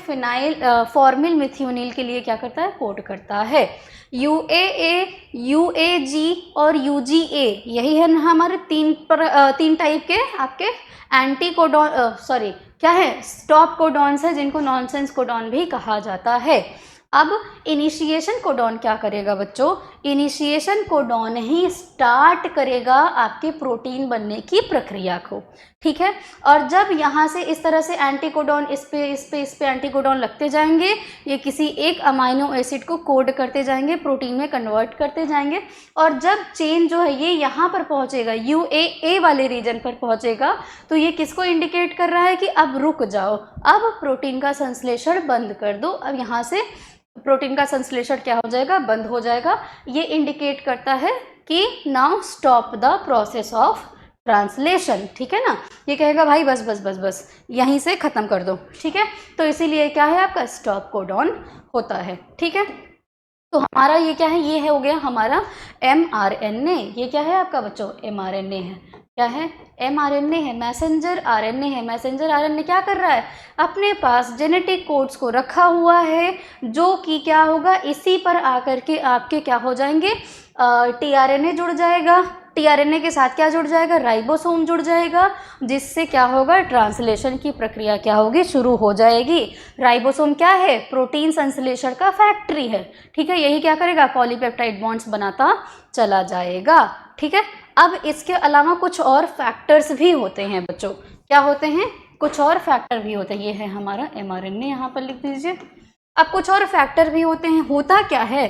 फॉर्मिल मिथियोनिल के लिए क्या करता है? कोड करता है। UAA, UAG और UGA, यही है हमारे तीन टाइप के आपके एंटी कोडॉन, सॉरी क्या है? स्टॉप कोडॉन्स है, जिनको नॉनसेंस कोडॉन भी कहा जाता है। अब इनिशिएशन कोडॉन क्या करेगा बच्चों? इनिशिएशन कोडॉन ही स्टार्ट करेगा आपके प्रोटीन बनने की प्रक्रिया को। ठीक है, और जब यहाँ से इस तरह से एंटीकोडॉन इस पे एंटीकोडॉन लगते जाएंगे, ये किसी एक अमाइनो एसिड को कोड करते जाएंगे, प्रोटीन में कन्वर्ट करते जाएंगे, और जब चेन जो है ये यहाँ पर पहुँचेगा, UAA वाले रीजन पर पहुँचेगा, तो ये किसको इंडिकेट कर रहा है कि अब रुक जाओ, अब प्रोटीन का संश्लेषण बंद कर दो। अब यहाँ से प्रोटीन का संश्लेषण क्या हो जाएगा? बंद हो जाएगा। ये इंडिकेट करता है कि now stop the process of translation, ठीक है ना। ये कहेगा भाई बस बस बस बस यहीं से ख़त्म कर दो, ठीक है। तो इसीलिए क्या है आपका स्टॉप कोडॉन होता है, ठीक है। तो हमारा ये क्या है, ये है हो गया हमारा mRNA। ये क्या है आपका बच्चों, mRNA है। क्या है, mRNA है, मैसेंजर RNA है। मैसेंजर RNA क्या कर रहा है, अपने पास जेनेटिक कोड्स को रखा हुआ है, जो कि क्या होगा, इसी पर आकर के आपके क्या हो जाएंगे, tRNA जुड़ जाएगा। tRNA के साथ क्या जुड़ जाएगा, राइबोसोम जुड़ जाएगा, जिससे क्या होगा, ट्रांसलेशन की प्रक्रिया क्या होगी, शुरू हो जाएगी। राइबोसोम क्या है, प्रोटीन संश्लेषण का फैक्ट्री है, ठीक है। यही क्या करेगा, पॉलीपेप्टाइड बॉन्ड्स बनाता चला जाएगा, ठीक है। अब इसके अलावा कुछ और फैक्टर्स भी होते हैं बच्चों, क्या होते हैं, कुछ और फैक्टर भी होते हैं। ये है हमारा mRNA, यहाँ पर लिख दीजिए। अब कुछ और फैक्टर भी होते हैं। होता क्या है,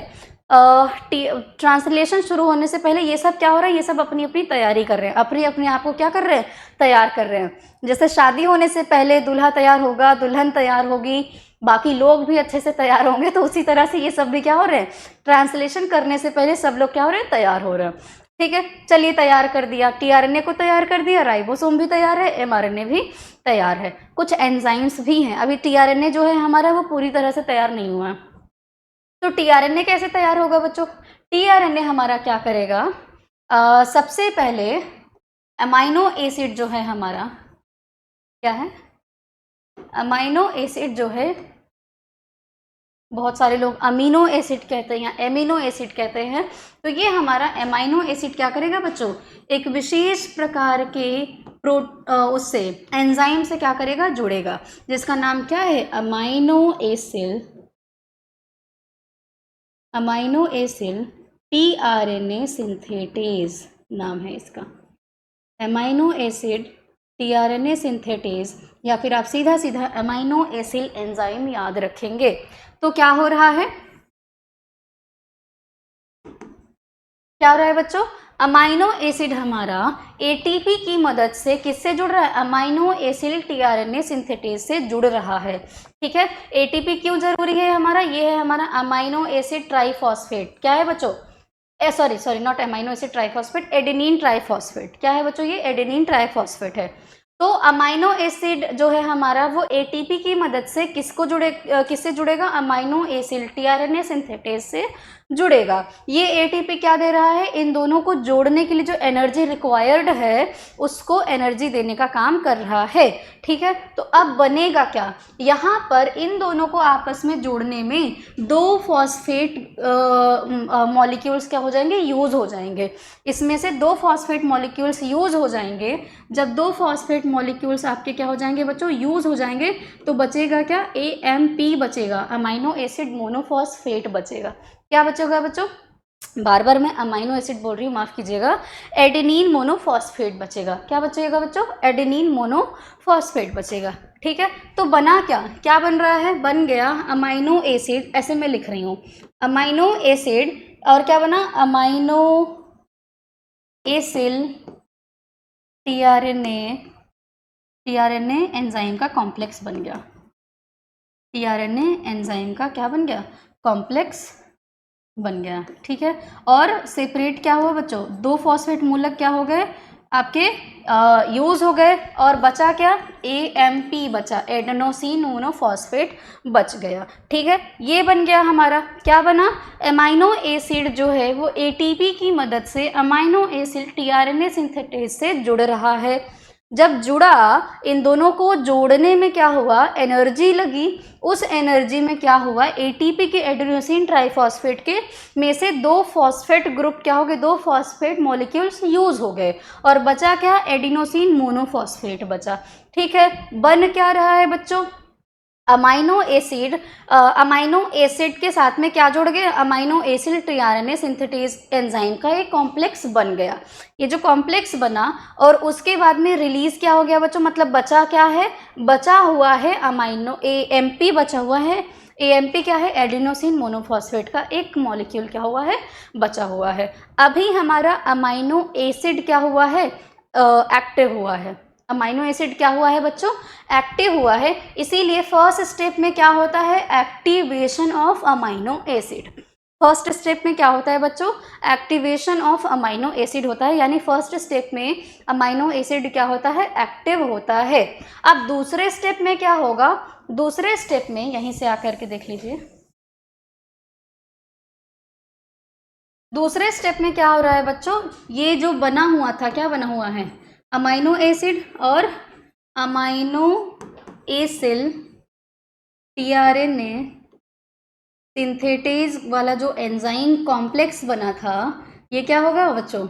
ट्रांसलेशन शुरू होने से पहले ये सब क्या हो रहा है, ये सब अपनी अपनी तैयारी कर रहे हैं, अपने अपने आप को क्या कर रहे हैं, तैयार कर रहे हैं। जैसे शादी होने से पहले दूल्हा तैयार होगा, दुल्हन तैयार होगी, बाकी लोग भी अच्छे से तैयार होंगे, तो उसी तरह से ये सब भी क्या हो रहे हैं, ट्रांसलेशन करने से पहले सब लोग क्या हो रहे हैं, तैयार हो रहे हैं, ठीक है। चलिए तैयार कर दिया, tRNA को तैयार कर दिया, राइबोसोम भी तैयार है, mRNA भी तैयार है। कुछ एंजाइम्स भी हैं। अभी tRNA जो है हमारा वो पूरी तरह से तैयार नहीं हुआ है। तो tRNA कैसे तैयार होगा बच्चों, tRNA हमारा क्या करेगा, सबसे पहले अमाइनो एसिड जो है हमारा, क्या है, अमाइनो एसिड जो है, बहुत सारे लोग अमीनो एसिड कहते हैं या एमिनो एसिड कहते हैं। तो ये हमारा अमाइनो एसिड क्या करेगा बच्चों, एक विशेष प्रकार के उससे एंजाइम से क्या करेगा, जुड़ेगा, जिसका नाम क्या है, अमाइनो एसिड tRNA सिंथेटेज नाम है इसका। अमाइनो एसिड tRNA सिंथेटेज, या फिर आप सीधा सीधा अमाइनो एसिड एंजाइम याद रखेंगे। तो क्या हो रहा है, क्या हो रहा है बच्चों, अमाइनो एसिड हमारा ATP की मदद से किससे जुड़ रहा है, अमाइनो एसिड tRNA सिंथेटेज से जुड़ रहा है, ठीक है। ATP क्यों जरूरी है हमारा, ये है हमारा अमाइनो एसिड ट्राइफॉस्फेट। क्या है बच्चों, sorry not amino acid triphosphate, adenine triphosphate. क्या है बच्चों, ये एडेनिन ट्राइफॉस्फेट है। तो अमाइनो एसिड जो है हमारा वो ATP की मदद से किससे जुड़ेगा, अमाइनो एसिड tRNA सिंथेटेज से जुड़ेगा। ये ATP क्या दे रहा है, इन दोनों को जोड़ने के लिए जो एनर्जी रिक्वायर्ड है उसको एनर्जी देने का काम कर रहा है, ठीक है। तो अब बनेगा क्या, यहाँ पर इन दोनों को आपस में जोड़ने में 2 फॉस्फेट मॉलिक्यूल्स क्या हो जाएंगे, यूज हो जाएंगे। इसमें से 2 फॉस्फेट मॉलिक्यूल्स यूज हो जाएंगे। जब 2 फॉस्फेट मॉलिक्यूल्स आपके क्या हो जाएंगे बच्चों, यूज हो जाएंगे, तो बचेगा क्या, AMP बचेगा, अमाइनो एसिड मोनोफॉस्फेट बचेगा। क्या बचेगा बच्चों, बार बार मैं अमाइनो एसिड बोल रही हूँ, माफ कीजिएगा, एडेनिन मोनोफॉस्फेट बचेगा। क्या बचेगा बच्चों, एडेनिन मोनोफॉस्फेट बचेगा, ठीक है। तो बना क्या बन रहा है, बन गया अमाइनो एसिड, ऐसे मैं लिख रही हूँ, अमाइनो एसिड, और क्या बना, अमाइनो एसिड tRNA एंजाइम का कॉम्प्लेक्स बन गया। tRNA एंजाइम का क्या बन गया, कॉम्प्लेक्स बन गया, ठीक है। और सेपरेट क्या हुआ बच्चों, 2 फॉस्फेट मूलक क्या हो गए आपके, यूज हो गए, और बचा क्या, AMP बचा, एडेनोसिन मोनोफॉस्फेट बच गया, ठीक है। ये बन गया हमारा, क्या बना, अमाइनो एसिड जो है वो ATP की मदद से अमाइनो एसिड tRNA सिंथेटेज से जुड़ रहा है। जब जुड़ा, इन दोनों को जोड़ने में क्या हुआ, एनर्जी लगी, उस एनर्जी में क्या हुआ, ATP के एडेनोसिन ट्राइफॉस्फेट के में से 2 फॉस्फेट ग्रुप क्या हो गए, 2 फॉस्फेट मॉलिक्यूल्स यूज हो गए, और बचा क्या, एडिनोसिन मोनोफॉस्फेट बचा, ठीक है। बन क्या रहा है बच्चों, अमाइनो एसिड के साथ में क्या जुड़ गया, amino acid tRNA synthetase enzyme का एक कॉम्प्लेक्स बन गया। ये जो कॉम्प्लेक्स बना, और उसके बाद में रिलीज क्या हो गया बच्चों, मतलब बचा क्या है, बचा हुआ है अमाइनो AMP बचा हुआ है। AMP क्या है, एडिनोसिन मोनोफॉस्फेट का एक मॉलिक्यूल क्या हुआ है, बचा हुआ है। अभी हमारा अमाइनो एसिड क्या हुआ है, एक्टिव हुआ है। अमाइनो एसिड क्या हुआ है बच्चों, एक्टिव हुआ है। इसीलिए फर्स्ट स्टेप में क्या होता है, activation of amino acid. First step में क्या होता है बच्चों, एक्टिवेशन ऑफ अमाइनो एसिड होता है, यानी फर्स्ट स्टेप में अमाइनो एसिड क्या होता है, एक्टिव होता है। अब दूसरे स्टेप में क्या होगा, दूसरे स्टेप में यहीं से आकर के देख लीजिए, दूसरे स्टेप में क्या हो रहा है बच्चों, ये जो बना हुआ था, क्या बना हुआ है, अमाइनो एसिड और अमाइनो एसिल टीआरएनए सिंथेटेज वाला जो एंजाइम कॉम्प्लेक्स बना था, ये क्या होगा बच्चों,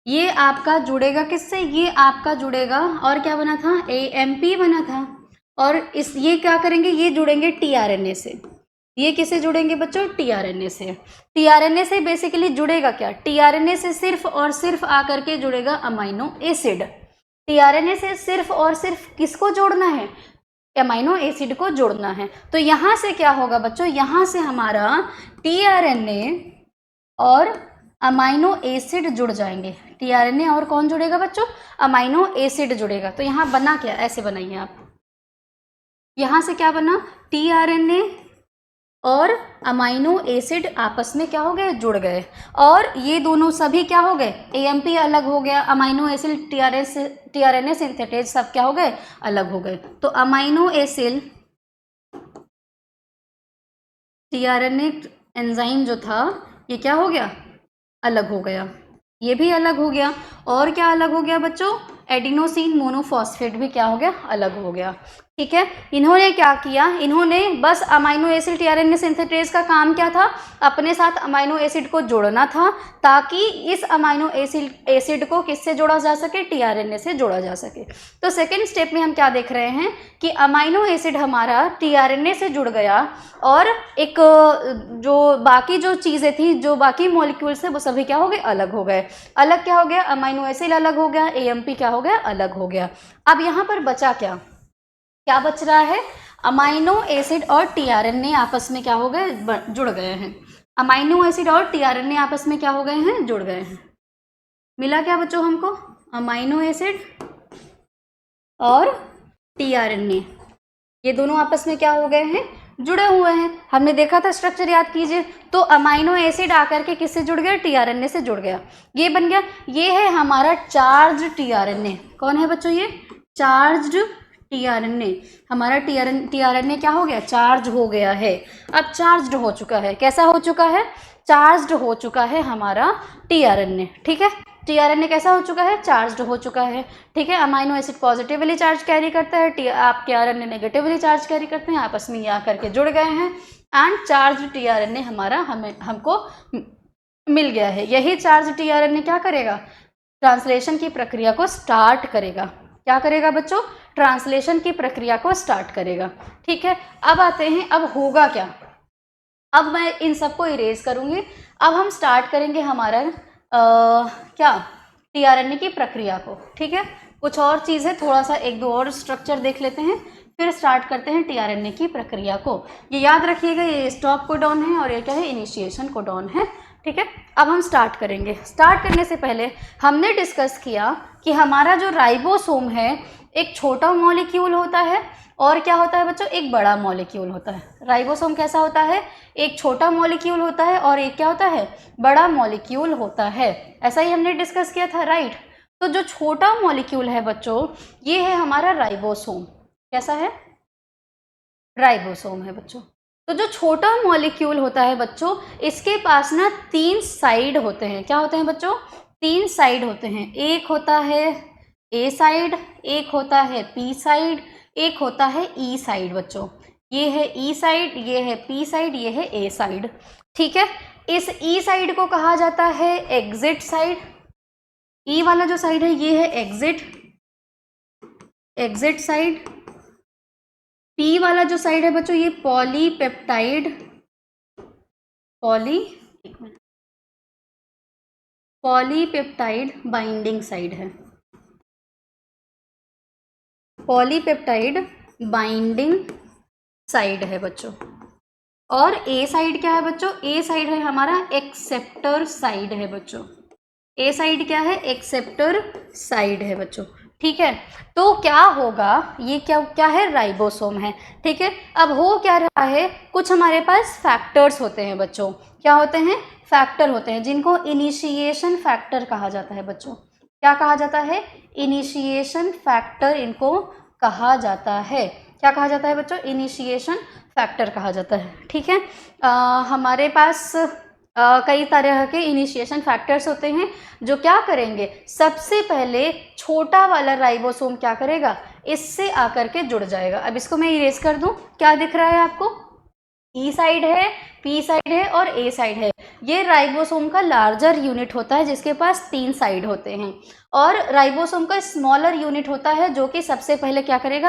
ये आपका जुड़ेगा किससे, ये आपका जुड़ेगा, और क्या बना था, एएमपी बना था, और इस ये क्या करेंगे, ये जुड़ेंगे टीआरएनए से। ये किससे जुड़ेंगे बच्चों, टीआरएनए से। टीआरएनए से बेसिकली जुड़ेगा क्या, टीआरएनए से सिर्फ और सिर्फ आकर के जुड़ेगा अमाइनो एसिड। टीआरएनए से सिर्फ और सिर्फ किसको जोड़ना है, अमाइनो एसिड को जोड़ना है। तो यहाँ से क्या होगा बच्चों, यहाँ से हमारा टीआरएनए और अमाइनो एसिड जुड़ जाएंगे। टीआरएनए और कौन जुड़ेगा बच्चों, अमाइनो एसिड जुड़ेगा। तो यहाँ बना क्या, ऐसे बनाइए आप, यहाँ से क्या बना, टीआरएनए और अमाइनो एसिड आपस में क्या हो गए, जुड़ गए, और ये दोनों सभी क्या हो गए, एएमपी अलग हो गया, अमाइनो एसिड टीआरएनए सिंथेटेज सब क्या हो गए, अलग हो गए। तो अमाइनो एसिड टीआरएनए एंजाइम जो था, ये क्या हो गया, अलग हो गया, ये भी अलग हो गया। और क्या अलग हो गया बच्चों, एडिनोसिन मोनोफॉस्फेट भी क्या हो गया, अलग हो गया। ठीक है, इन्होंने क्या किया, इन्होंने बस अमाइनो एसिड टीआरएनए सिंथेटेज का काम क्या था, अपने साथ अमाइनो एसिड को जोड़ना था, ताकि इस अमाइनो एसिड को किससे जोड़ा जा सके, टीआरएनए से जोड़ा जा सके। तो सेकेंड स्टेप में हम क्या देख रहे हैं कि अमाइनो एसिड हमारा टीआरएनए से जुड़ गया, और एक जो बाकी जो चीज़ें थी, जो बाकी मॉलिक्यूल्स थे, वो सभी क्या हो गए, अलग हो गए। अलग क्या हो गया, अमाइनो एसिड अलग हो गया, एएमपी क्या हो गया, अलग हो गया। अब यहाँ पर बचा क्या, क्या बच रहा है, अमाइनो एसिड और टीआरएनए आपस में क्या हो गए, जुड़ गए हैं। अमाइनो एसिड और टीआरएनए आपस में क्या हो गए हैं, जुड़ गए हैं। मिला क्या बच्चों हमको, अमाइनो एसिड और टीआरएनए, ये दोनों आपस में क्या हो गए हैं, जुड़े हुए हैं। हमने देखा था स्ट्रक्चर, याद कीजिए। तो अमाइनो एसिड आकर के किससे जुड़ गया, टीआरएनए से जुड़ गया, ये बन गया, ये है हमारा चार्ज टीआरएनए। कौन है बच्चों, ये चार्ज्ड टीआरएनए। हमारा टीआरएनए क्या हो गया, चार्ज हो गया है। अब चार्ज्ड हो चुका है, कैसा हो चुका है, चार्ज्ड हो चुका है हमारा टीआरएनए। ठीक है, टीआरएनए कैसा हो चुका है, चार्ज्ड हो चुका है। ठीक है, amino acid positively charge carry करता है, आप टीआरएनए नेगेटिवली चार्ज कैरी करते हैं, आपस में ये आकर के जुड़ गए हैं, एंड चार्ज टीआरएनए हमारा हमको मिल गया है। यही चार्ज टीआरएनए क्या करेगा, ट्रांसलेशन की प्रक्रिया को स्टार्ट करेगा। क्या करेगा बच्चों, ट्रांसलेशन की प्रक्रिया को स्टार्ट करेगा। ठीक है, अब आते हैं, अब होगा क्या, अब मैं इन सबको इरेज करूंगी। अब हम स्टार्ट करेंगे हमारा क्या, टीआरएनए की प्रक्रिया को। ठीक है, कुछ और चीज़ें, थोड़ा सा एक दो और स्ट्रक्चर देख लेते हैं, फिर स्टार्ट करते हैं टीआरएनए की प्रक्रिया को। ये याद रखिएगा, ये स्टॉप कोडॉन है और ये क्या है, इनिशिएशन कोडॉन है। ठीक है, अब हम स्टार्ट करेंगे। स्टार्ट करने से पहले हमने डिस्कस किया कि हमारा जो राइबोसोम है, एक छोटा मॉलिक्यूल होता है, और क्या होता है बच्चों, एक बड़ा मॉलिक्यूल होता है। राइबोसोम कैसा होता है, एक छोटा मॉलिक्यूल होता है, और एक क्या होता है, बड़ा मॉलिक्यूल होता है। ऐसा ही हमने डिस्कस किया था, राइट। तो जो छोटा मॉलिक्यूल है बच्चों, ये है हमारा राइबोसोम। कैसा है, राइबोसोम है बच्चों। तो जो छोटा मॉलिक्यूल होता है बच्चों, इसके पास ना 3 साइड होते हैं। क्या होते हैं बच्चों, 3 साइड होते हैं। एक होता है ए साइड, एक होता है पी साइड, एक होता है ई साइड बच्चों। ये है ई साइड, ये है पी साइड, ये है ए साइड। ठीक है, इस ई साइड को कहा जाता है एग्जिट साइड। ई वाला जो साइड है, ये है एग्जिट साइड। पी वाला जो साइड है बच्चों, ये पॉलीपेप्टाइड बाइंडिंग साइड है। पॉलीपेप्टाइड बाइंडिंग साइड है बच्चों। और ए साइड क्या है बच्चों, ए साइड है हमारा एक्सेप्टर साइड है बच्चों। ए साइड क्या है, एक्सेप्टर साइड है बच्चों। ठीक है। तो क्या होगा, ये क्या क्या है, राइबोसोम है। ठीक है, अब हो क्या रहा है, कुछ हमारे पास फैक्टर्स होते हैं बच्चों, क्या होते हैं, फैक्टर होते हैं, जिनको इनिशिएशन फैक्टर कहा जाता है बच्चों। क्या कहा जाता है, इनिशिएशन फैक्टर इनको कहा जाता है। क्या कहा जाता है बच्चों, इनिशिएशन फैक्टर कहा जाता है। ठीक है, हमारे पास कई तरह के इनिशिएशन फैक्टर्स होते हैं जो क्या करेंगे, सबसे पहले छोटा वाला राइबोसोम क्या करेगा, इससे आकर के जुड़ जाएगा। अब इसको मैं इरेज कर दूं, क्या दिख रहा है आपको, ई साइड है, पी साइड है और ए साइड है। ये राइबोसोम का लार्जर यूनिट होता है जिसके पास 3 साइड होते हैं, और राइबोसोम का स्मॉलर यूनिट होता है जो कि सबसे पहले क्या करेगा,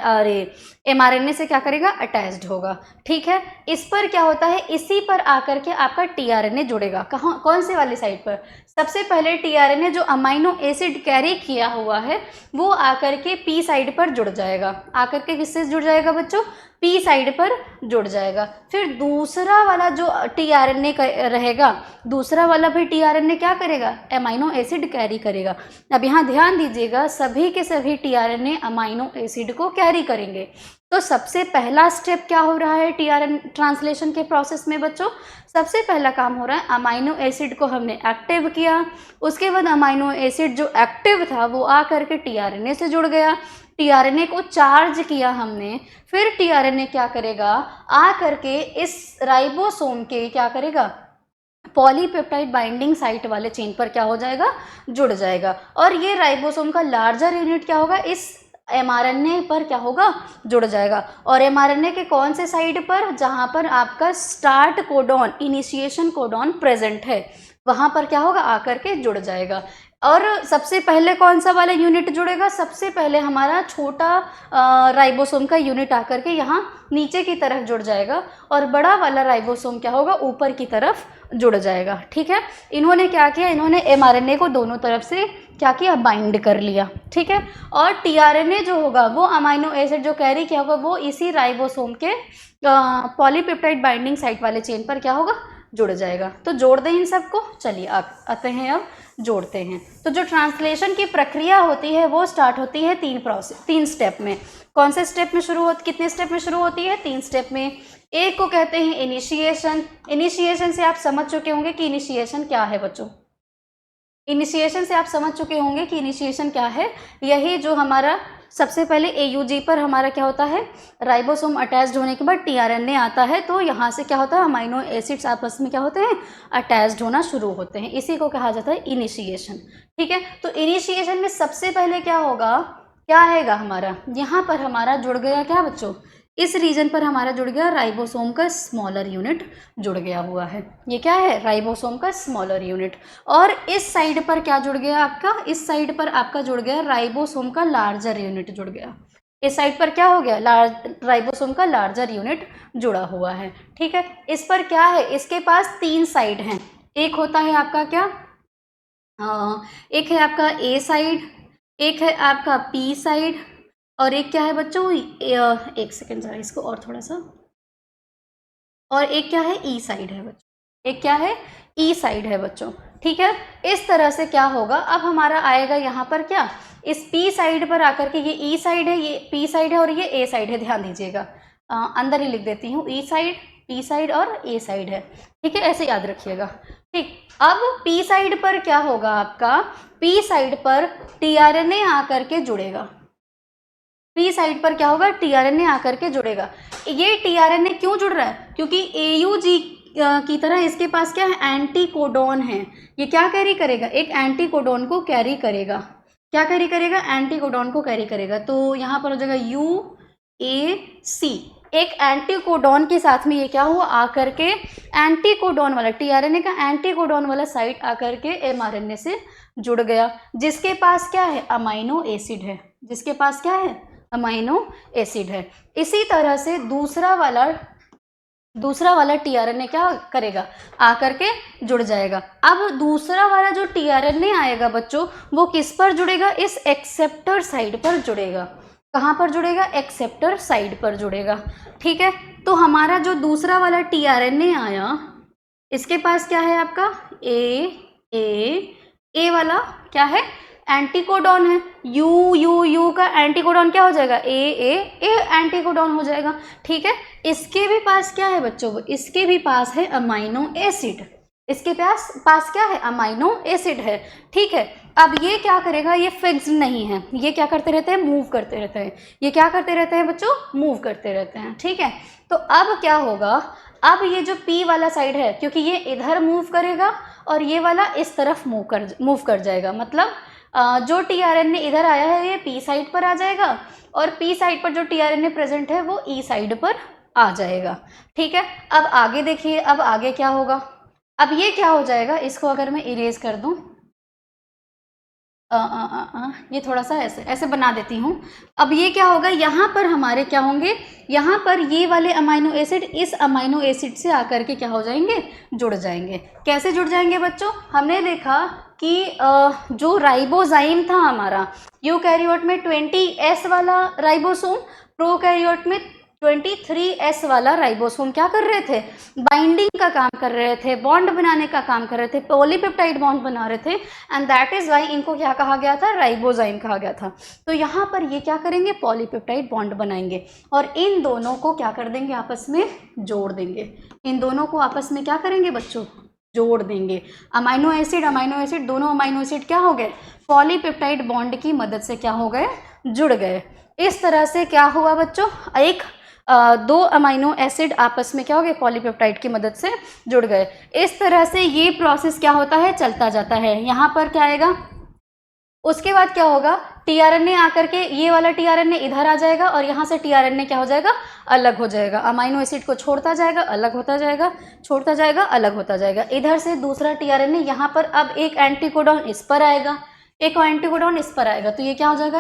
अरे एमआरएनए से क्या करेगा, अटैच्ड होगा। ठीक है, इस पर क्या होता है, इसी पर आकर के आपका टीआरएनए जुड़ेगा। कहाँ, कौन से वाली साइड पर, सबसे पहले टीआरएनए जो अमाइनो एसिड कैरी किया हुआ है वो आकर के पी साइड पर जुड़ जाएगा। आकर के किससे जुड़ जाएगा बच्चों, पी साइड पर जुड़ जाएगा। फिर दूसरा वाला जो टीआरएनए रहेगा, दूसरा वाला भी टीआरएनए क्या करेगा, अमाइनो एसिड कैरी करेगा। अब यहाँ ध्यान दीजिएगा, सभी के सभी टीआरएनए अमाइनो एसिड को कैरी करेंगे। तो सबसे पहला स्टेप क्या हो रहा है टीआरएनए ट्रांसलेशन के प्रोसेस में बच्चों, सबसे पहला काम हो रहा है, अमाइनो एसिड को हमने एक्टिव किया, उसके बाद अमाइनो एसिड जो एक्टिव था वो आ करके टीआरएनए से जुड़ गया, टीआरएनए को चार्ज किया हमने, फिर टीआरएनए क्या करेगा, आ करके इस राइबोसोम के क्या करेगा, पॉलीपेप्टाइड बाइंडिंग साइट वाले चेन पर क्या हो जाएगा, जुड़ जाएगा। और ये राइबोसोम का लार्जर यूनिट क्या होगा, इस एमआरएनए पर क्या होगा, जुड़ जाएगा। और एमआरएनए के कौन से साइड पर, जहां पर आपका start codon, initiation codon present है, वहां पर क्या होगा, आकर के जुड़ जाएगा। और सबसे पहले कौन सा वाला यूनिट जुड़ेगा, सबसे पहले हमारा छोटा राइबोसोम का यूनिट आकर के यहाँ नीचे की तरफ जुड़ जाएगा, और बड़ा वाला राइबोसोम क्या होगा, ऊपर की तरफ जुड़ जाएगा। ठीक है, इन्होंने क्या किया, इन्होंने एमआरएनए को दोनों तरफ से क्या किया, बाइंड कर लिया। ठीक है, और टीआरएनए जो होगा वो अमाइनो एसिड जो कैरी किया होगा वो इसी राइबोसोम के पॉलीपेप्टाइड बाइंडिंग साइट वाले चेन पर क्या होगा, जुड़ जाएगा। तो जोड़ दें इन सबको, चलिए आते हैं अब जोड़ते हैं। तो जो ट्रांसलेशन की प्रक्रिया होती है वो स्टार्ट होती है 3 स्टेप में। कौन से स्टेप में शुरू होती, कितने स्टेप में शुरू होती है, 3 स्टेप में। एक को कहते हैं इनिशिएशन। इनिशिएशन से आप समझ चुके होंगे कि इनिशिएशन क्या है बच्चों, इनिशिएशन से आप समझ चुके होंगे कि इनिशिएशन क्या है। यही जो हमारा सबसे पहले एयूजी पर हमारा क्या होता है, राइबोसोम अटैच्ड होने के बाद टीआरएनए आता है, तो यहाँ से क्या होता है, अमाइनो एसिड्स आपस में क्या होते हैं, अटैच्ड होना शुरू होते हैं। इसी को कहा जाता है इनिशिएशन। ठीक है, तो इनिशिएशन में सबसे पहले क्या होगा, क्या आएगा हमारा, यहाँ पर हमारा जुड़ गया क्या बच्चों, इस रीजन पर हमारा जुड़ गया राइबोसोम का स्मॉलर यूनिट जुड़ गया हुआ है। ये क्या है, राइबोसोम का स्मॉलर यूनिट। और इस साइड पर क्या जुड़ गया आपका, इस साइड पर आपका जुड़ गया राइबोसोम का लार्जर यूनिट जुड़ गया। इस साइड पर क्या हो गया, राइबोसोम का लार्जर यूनिट जुड़ा हुआ है। ठीक है, इस पर क्या है, इसके पास 3 साइड हैं। एक होता है आपका क्या, एक है आपका ए साइड, एक है आपका पी साइड, और एक क्या है बच्चों, एक सेकेंड जरा इसको और थोड़ा सा, और एक क्या है, ई साइड है बच्चों, एक क्या है, ई साइड है बच्चों। ठीक है, इस तरह से क्या होगा, अब हमारा आएगा यहाँ पर क्या, इस पी साइड पर आकर के, ये ई साइड है, ये पी साइड है और ये ए साइड है। ध्यान दीजिएगा, अंदर ही लिख देती हूँ, ई साइड, पी साइड और ए साइड है। ठीक है, ऐसे याद रखिएगा। ठीक, अब पी साइड पर क्या होगा आपका, पी साइड पर टीआरएनए आकर के जुड़ेगा। पी साइड पर क्या होगा, टीआरएनए आकर के जुड़ेगा। ये टीआरएनए क्यों जुड़ रहा है, क्योंकि एयूजी की तरह इसके पास क्या है, एंटी कोडॉन है। ये क्या कैरी करेगा, एक एंटी कोडॉन को कैरी करेगा। क्या कैरी करेगा, एंटी कोडॉन को कैरी करेगा। तो यहाँ पर हो जाएगा UAC, एक एंटी कोडॉन के साथ में ये क्या हुआ, आकर के एंटी कोडॉन वाला, टीआरएनए का एंटी कोडॉन वाला साइट आकर के एमआरएनए से जुड़ गया, जिसके पास क्या है, अमाइनो एसिड है, जिसके पास क्या है, अमाइनो एसिड है। इसी तरह से दूसरा वाला टीआरएनए क्या करेगा, आकर के जुड़ जाएगा। अब दूसरा वाला जो टीआरएनए आएगा बच्चों, वो किस पर जुड़ेगा, इस एक्सेप्टर साइड पर जुड़ेगा। कहाँ पर जुड़ेगा, एक्सेप्टर साइड पर जुड़ेगा। ठीक है, तो हमारा जो दूसरा वाला टीआरएनए आया, इसके पास क्या है आपका, ए वाला क्या है, एंटीकोडॉन है, यू यू यू का एंटीकोडॉन क्या हो जाएगा, ए एंटीकोडॉन हो जाएगा। ठीक है, इसके भी पास क्या है बच्चों, इसके भी पास है अमाइनो एसिड, इसके पास क्या है, अमाइनो एसिड है। ठीक है, अब ये क्या करेगा, ये फिक्स्ड नहीं है, ये क्या करते रहते हैं, मूव करते रहते हैं। ये क्या करते रहते हैं बच्चों, मूव करते रहते हैं। ठीक है, तो अब क्या होगा, अब ये जो P वाला साइड है, क्योंकि ये इधर मूव करेगा और ये वाला इस तरफ मूव कर जाएगा, मतलब जो tRNA इधर आया है ये P साइड पर आ जाएगा और P साइड पर जो tRNA प्रेजेंट है वो E साइड पर आ जाएगा। ठीक है, अब आगे देखिए, अब आगे क्या होगा, अब ये क्या हो जाएगा, इसको अगर मैं इरेज कर दूं, ये थोड़ा सा ऐसे बना देती हूँ। अब ये क्या होगा, यहाँ पर हमारे क्या होंगे, यहाँ पर ये वाले अमाइनो एसिड इस अमाइनो एसिड से आकर के क्या हो जाएंगे, जुड़ जाएंगे। कैसे जुड़ जाएंगे बच्चों, हमने देखा कि जो राइबोजाइम था हमारा, यूकैरियोट में 20S वाला राइबोसोम, प्रोकैरियोट में 23S वाला राइबोसोम क्या कर रहे थे, बाइंडिंग का काम कर रहे थे, बॉन्ड बनाने का काम कर रहे थे, पॉलीपेप्टाइड बॉन्ड बना रहे थे, एंड दैट इज वाई इनको क्या कहा गया था, राइबोजाइम कहा गया था। तो यहाँ पर ये क्या करेंगे, पॉलीपेप्टाइड बॉन्ड बनाएंगे और इन दोनों को क्या कर देंगे, आपस में जोड़ देंगे। इन दोनों को आपस में क्या करेंगे बच्चों, जोड़ देंगे। अमाइनो एसिड दोनों अमाइनो एसिड क्या हो गए, पॉलीपेप्टाइड बॉन्ड की मदद से क्या हो गए, जुड़ गए। इस तरह से क्या हुआ बच्चों, एक दो अमाइनो एसिड आपस में क्या हो गए, पॉलीपेप्टाइड की मदद से जुड़ गए। इस तरह से ये प्रोसेस क्या होता है, चलता जाता है। यहाँ पर क्या आएगा, उसके बाद क्या होगा, tRNA आकर के ये वाला tRNA इधर आ जाएगा और यहाँ से tRNA क्या हो जाएगा, अलग हो जाएगा। अमाइनो एसिड को छोड़ता जाएगा, अलग होता जाएगा, छोड़ता जाएगा, अलग होता जाएगा। इधर से दूसरा tRNA यहाँ पर, अब एक एंटीकोडॉन इस पर आएगा, एक एंटीकोडॉन इस पर आएगा, तो ये क्या हो जाएगा,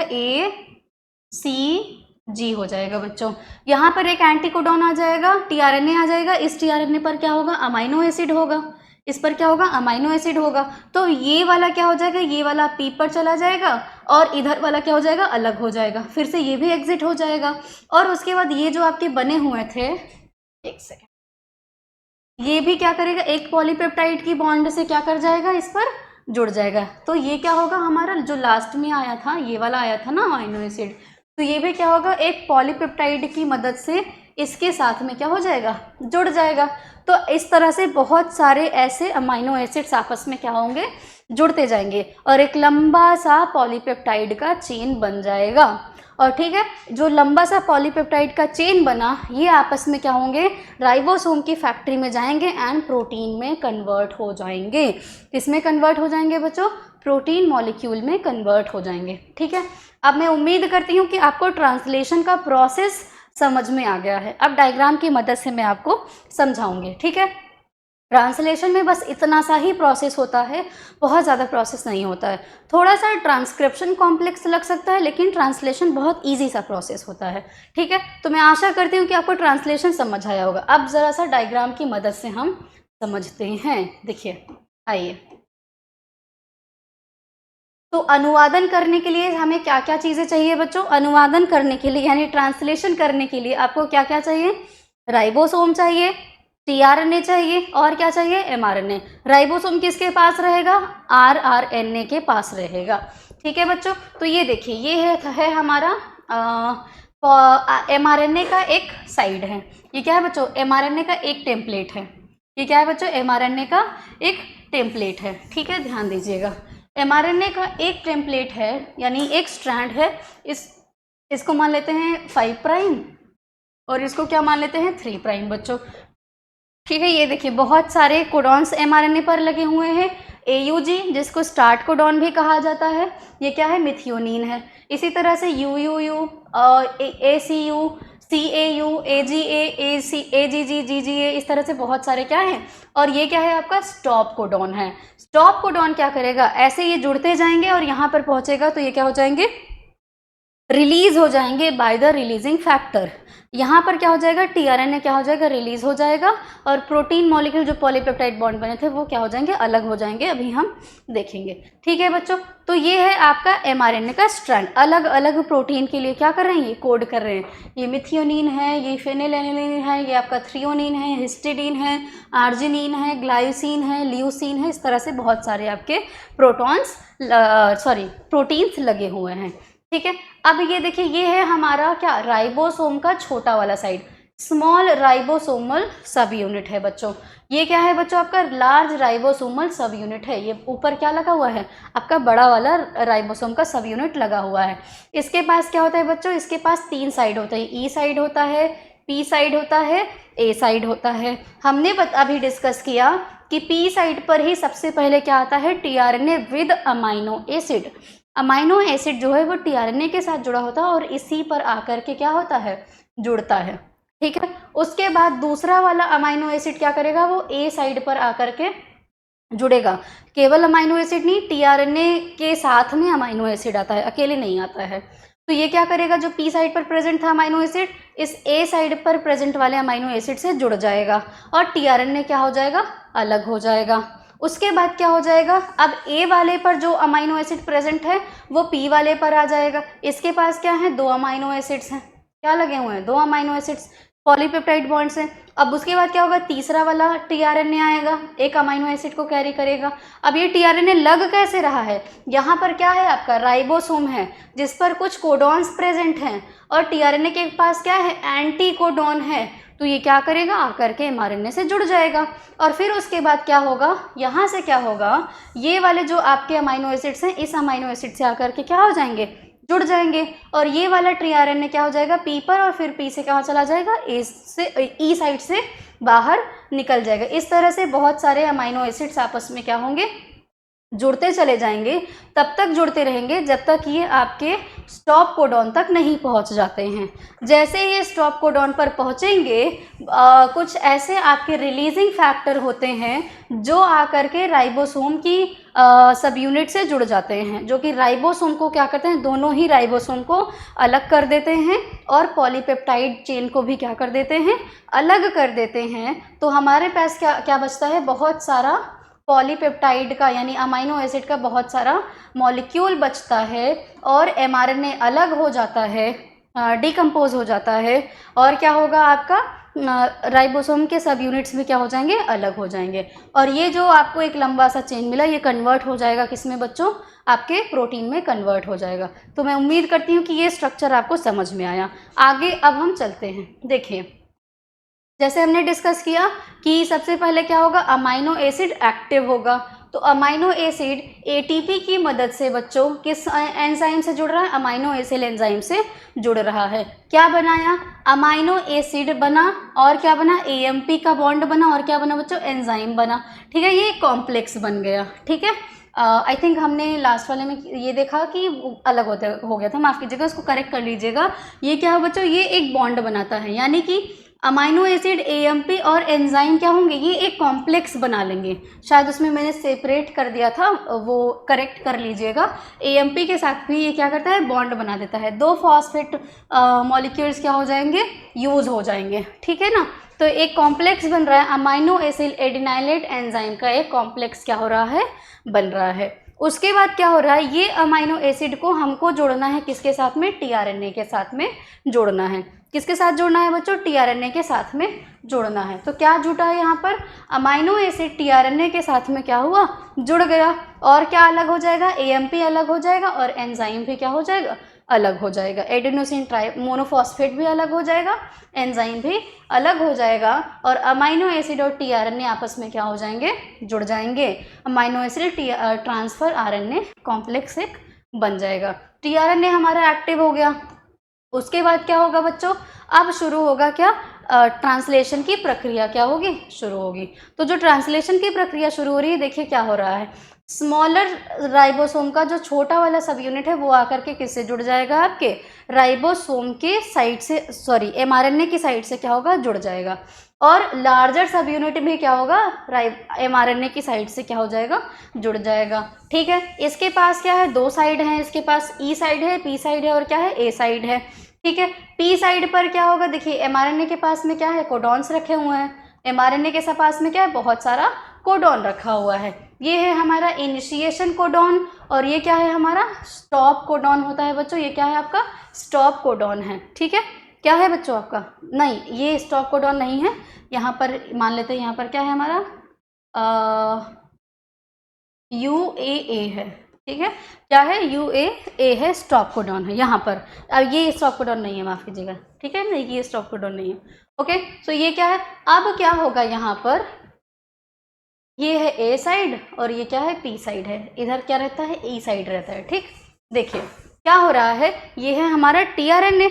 ACG हो जाएगा बच्चों। यहाँ पर एक एंटीकोडॉन आ जाएगा, tRNA आ जाएगा, इस tRNA पर क्या होगा, अमाइनो एसिड होगा, इस पर क्या होगा, अमाइनो एसिड होगा। तो ये वाला क्या हो जाएगा, ये वाला P पर चला जाएगा और इधर वाला क्या हो जाएगा, अलग हो जाएगा, फिर से ये भी एग्जिट हो जाएगा। और उसके बाद ये जो आपके बने हुए थे, एक सेकेंड, ये भी क्या करेगा, एक पॉलीपेप्टाइड की बॉन्ड से क्या कर जाएगा, इस पर जुड़ जाएगा। तो ये क्या होगा, हमारा जो लास्ट में आया था, ये वाला आया था ना अमाइनो एसिड, तो ये भी क्या होगा, एक पॉलीपेप्टाइड की मदद से इसके साथ में क्या हो जाएगा, जुड़ जाएगा। तो इस तरह से बहुत सारे ऐसे अमाइनो एसिड्स आपस में क्या होंगे, जुड़ते जाएंगे और एक लंबा सा पॉलीपेप्टाइड का चेन बन जाएगा। और ठीक है, जो लंबा सा पॉलीपेप्टाइड का चेन बना, ये आपस में क्या होंगे, राइबोसोम की फैक्ट्री में जाएंगे एंड प्रोटीन में कन्वर्ट हो जाएंगे। किसमें कन्वर्ट हो जाएंगे बच्चों, प्रोटीन मॉलिक्यूल में कन्वर्ट हो जाएंगे। ठीक है, अब मैं उम्मीद करती हूँ कि आपको ट्रांसलेशन का प्रोसेस समझ में आ गया है। अब डायग्राम की मदद से मैं आपको समझाऊंगी। ठीक है, ट्रांसलेशन में बस इतना सा ही प्रोसेस होता है, बहुत ज़्यादा प्रोसेस नहीं होता है। थोड़ा सा ट्रांसक्रिप्शन कॉम्प्लेक्स लग सकता है, लेकिन ट्रांसलेशन बहुत इजी सा प्रोसेस होता है। ठीक है, तो मैं आशा करती हूँ कि आपको ट्रांसलेशन समझ आया होगा। अब ज़रा सा डायग्राम की मदद से हम समझते हैं। देखिए, आइए, तो अनुवादन करने के लिए हमें क्या क्या चीज़ें चाहिए बच्चों, अनुवादन करने के लिए यानी ट्रांसलेशन करने के लिए आपको क्या क्या चाहिए, राइबोसोम चाहिए, tRNA चाहिए और क्या चाहिए, mRNA। राइबोसोम किसके पास रहेगा, rRNA के पास रहेगा। ठीक है बच्चों, तो ये देखिए, ये है हमारा mRNA का एक साइड है। ये क्या है बच्चों, mRNA का एक टेम्पलेट है। ये क्या है बच्चों, mRNA का एक टेम्पलेट है। ठीक है, ध्यान दीजिएगा, mRNA का एक टेम्पलेट है, यानी एक स्ट्रैंड है। इसको मान लेते हैं 5 प्राइम और इसको क्या मान लेते हैं 3 प्राइम बच्चों। ठीक है, ये देखिए बहुत सारे कोडॉन्स mRNA पर लगे हुए हैं। AUG जिसको स्टार्ट कोडॉन भी कहा जाता है, ये क्या है, मिथियोनिन है। इसी तरह से UUU, ACU, CAU, AGA, AGG, GGA, इस तरह से बहुत सारे क्या हैं। और ये क्या है, आपका स्टॉप कोडॉन है। स्टॉप कोडॉन क्या करेगा, ऐसे ये जुड़ते जाएंगे और यहाँ पर पहुँचेगा तो ये क्या हो जाएंगे, रिलीज हो जाएंगे बाय द रिलीजिंग फैक्टर। यहाँ पर क्या हो जाएगा, टीआरएनए क्या हो जाएगा, रिलीज हो जाएगा, और प्रोटीन मॉलिक्यूल जो पॉलीपेप्टाइड बॉन्ड बने थे वो क्या हो जाएंगे, अलग हो जाएंगे, अभी हम देखेंगे। ठीक है बच्चों, तो ये है आपका एमआरएनए का स्ट्रैंड, अलग अलग प्रोटीन के लिए क्या कर रहे हैं, ये कोड कर रहे हैं। ये मिथियोनिन है, ये फेनिलएलनिन है, ये आपका थ्रियोनिन है, हिस्टिडीन है, आर्जिनिन है, ग्लाइसिन है, ल्यूसीन है, इस तरह से बहुत सारे आपके प्रोटीन्स लगे हुए हैं। ठीक है, अब ये देखिए, ये है हमारा क्या, राइबोसोम का छोटा वाला साइड, स्मॉल राइबोसोमल सब यूनिट है बच्चों। ये क्या है बच्चों, आपका लार्ज राइबोसोमल सब यूनिट है। ये ऊपर क्या लगा हुआ है, आपका बड़ा वाला राइबोसोम का सब यूनिट लगा हुआ है। इसके पास क्या होता है बच्चों, इसके पास 3 साइड होता है, ई साइड होता है, पी साइड होता है, ए साइड होता है। हमने अभी डिस्कस किया कि पी साइड पर ही सबसे पहले क्या आता है, tRNA with amino acid. Amino acid जो है वो टीआरएनए के साथ जुड़ा होता है और इसी पर आकर के क्या होता है, जुड़ता है। ठीक है, उसके बाद दूसरा वाला अमाइनो एसिड क्या करेगा, वो ए साइड पर आकर के जुड़ेगा। केवल अमाइनो एसिड नहीं, टीआरएनए के साथ में अमाइनो एसिड आता है, अकेले नहीं आता है। तो ये क्या करेगा, जो पी साइड पर प्रेजेंट था अमाइनो एसिड, इस ए साइड पर प्रेजेंट वाले अमाइनो एसिड से जुड़ जाएगा और टीआरएनए क्या हो जाएगा, अलग हो जाएगा। उसके बाद क्या हो जाएगा, अब ए वाले पर जो अमाइनो एसिड प्रेजेंट है वो पी वाले पर आ जाएगा। इसके पास क्या है, 2 अमाइनो एसिड्स हैं, क्या लगे हुए हैं, 2 अमाइनो एसिड्स, पॉलीपेप्टाइड बॉन्ड्स हैं। अब उसके बाद क्या होगा, तीसरा वाला टीआरएनए आएगा, एक अमाइनो एसिड को कैरी करेगा। अब ये टीआरएनए लग कैसे रहा है, यहाँ पर क्या है, आपका राइबोसोम है जिस पर कुछ कोडॉन्स प्रेजेंट हैं, और टीआरएनए के पास क्या है, एंटी कोडॉन है। तो ये क्या करेगा, आकर के एमआरएनए से जुड़ जाएगा। और फिर उसके बाद क्या होगा, यहाँ से क्या होगा, ये वाले जो आपके अमाइनो एसिड्स हैं, इस अमाइनो एसिड से आकर के क्या हो जाएंगे, जुड़ जाएंगे, और ये वाला टीआरएनए क्या हो जाएगा, पी पर, और फिर पी से कहाँ चला जाएगा, ए से, ई साइड से बाहर निकल जाएगा। इस तरह से बहुत सारे अमाइनो एसिड्स आपस में क्या होंगे, जुड़ते चले जाएंगे। तब तक जुड़ते रहेंगे जब तक ये आपके स्टॉप कोडॉन तक नहीं पहुंच जाते हैं। जैसे ये स्टॉप कोडॉन पर पहुंचेंगे, कुछ ऐसे आपके रिलीजिंग फैक्टर होते हैं जो आकर के राइबोसोम की सब यूनिट से जुड़ जाते हैं, जो कि राइबोसोम को क्या करते हैं, दोनों ही राइबोसोम को अलग कर देते हैं और पॉलीपेप्टाइड चेन को भी क्या कर देते हैं, अलग कर देते हैं। तो हमारे पास क्या क्या बचता है, बहुत सारा पॉलीपेप्टाइड का यानी अमाइनो एसिड का बहुत सारा मॉलिक्यूल बचता है, और एमआरएनए अलग हो जाता है, डिकम्पोज हो जाता है, और क्या होगा, आपका राइबोसोम के सब यूनिट्स भी क्या हो जाएंगे, अलग हो जाएंगे। और ये जो आपको एक लंबा सा चेन मिला, ये कन्वर्ट हो जाएगा किसमें बच्चों, आपके प्रोटीन में कन्वर्ट हो जाएगा। तो मैं उम्मीद करती हूँ कि ये स्ट्रक्चर आपको समझ में आया। आगे अब हम चलते हैं। देखिए, जैसे हमने डिस्कस किया कि सबसे पहले क्या होगा, अमाइनो एसिड एक्टिव होगा। तो अमाइनो एसिड एटीपी की मदद से बच्चों किस एंजाइम से जुड़ रहा है, अमाइनो एसिड एंजाइम से जुड़ रहा है। क्या बनाया, अमाइनो एसिड बना, और क्या बना, एएमपी का बॉन्ड बना, और क्या बना बच्चों, एंजाइम बना। ठीक है, ये कॉम्प्लेक्स बन गया। ठीक है, आई थिंक हमने लास्ट वाले में ये देखा कि अलग हो गया था, माफ़ कीजिएगा, उसको करेक्ट कर लीजिएगा। ये क्या है बच्चों, ये एक बॉन्ड बनाता है, यानी कि अमाइनो एसिड, एएमपी और एंजाइम क्या होंगे, ये एक कॉम्प्लेक्स बना लेंगे। शायद उसमें मैंने सेपरेट कर दिया था, वो करेक्ट कर लीजिएगा। एएमपी के साथ भी ये क्या करता है, बॉन्ड बना देता है। 2 फॉस्फेट मॉलिक्यूल्स क्या हो जाएंगे, यूज हो जाएंगे। ठीक है ना, तो एक कॉम्प्लेक्स बन रहा है, अमाइनो एसिड एडिनाइलेट एंजाइम का एक कॉम्प्लेक्स क्या हो रहा है, बन रहा है। उसके बाद क्या हो रहा है, ये अमाइनो एसिड को हमको जोड़ना है किसके साथ में, टीआरएनए के साथ में जोड़ना है। किसके साथ जोड़ना है बच्चों, टीआरएनए के साथ में जोड़ना है। तो क्या जुटा है यहाँ पर, अमाइनो एसिड टीआरएनए के साथ में क्या हुआ, जुड़ गया, और क्या अलग हो जाएगा, एएमपी अलग हो जाएगा, और एंजाइम भी क्या हो जाएगा, अलग हो जाएगा। एडेनोसिन ट्राई मोनोफॉस्फेट भी अलग हो जाएगा, एंजाइम भी अलग हो जाएगा, और अमाइनो एसिड और टीआरएनए आपस में क्या हो जाएंगे, जुड़ जाएंगे। Amino acid transfer RNA complex एक बन जाएगा। टीआरएनए हमारा एक्टिव हो गया। उसके बाद क्या होगा बच्चों, अब शुरू होगा क्या, ट्रांसलेशन की प्रक्रिया क्या होगी, शुरू होगी। तो जो ट्रांसलेशन की प्रक्रिया शुरू हो रही है, देखिए क्या हो रहा है, स्मॉलर राइबोसोम का जो छोटा वाला सब यूनिट है वो आकर के किससे जुड़ जाएगा, आपके राइबोसोम के साइड से, सॉरी एमआरएनए की साइड से क्या होगा, जुड़ जाएगा। और लार्जर सब यूनिट भी क्या होगा, mRNA की साइड से क्या हो जाएगा, जुड़ जाएगा। ठीक है, इसके पास क्या है, दो साइड हैं, इसके पास ई साइड है, पी साइड है और क्या है, ए साइड है। ठीक है, पी साइड पर क्या होगा, देखिए mRNA के पास में क्या है, कोडॉन्स रखे हुए हैं, mRNA के पास में क्या है, बहुत सारा कोडॉन रखा हुआ है। ये है हमारा इनिशिएशन कोडॉन और ये क्या है, हमारा स्टॉप कोडॉन होता है बच्चों। ये क्या है आपका, स्टॉप कोडॉन है। ठीक है, क्या है बच्चों आपका, नहीं ये स्टॉप कोडॉन नहीं है, यहाँ पर मान लेते हैं, यहाँ पर क्या है हमारा UAA है। ठीक है, क्या है, UAA है, स्टॉप कोडॉन है यहाँ पर। अब ये स्टॉप कोडॉन नहीं है, माफ़ कीजिएगा। ठीक है, नहीं ये स्टॉप कोडॉन नहीं है। ओके, सो ये क्या है, अब क्या होगा यहाँ पर, ये है ए साइड और ये क्या है, पी साइड है। इधर क्या रहता है, ई साइड रहता है। ठीक, देखिए क्या हो रहा है, ये है हमारा टीआरएनए।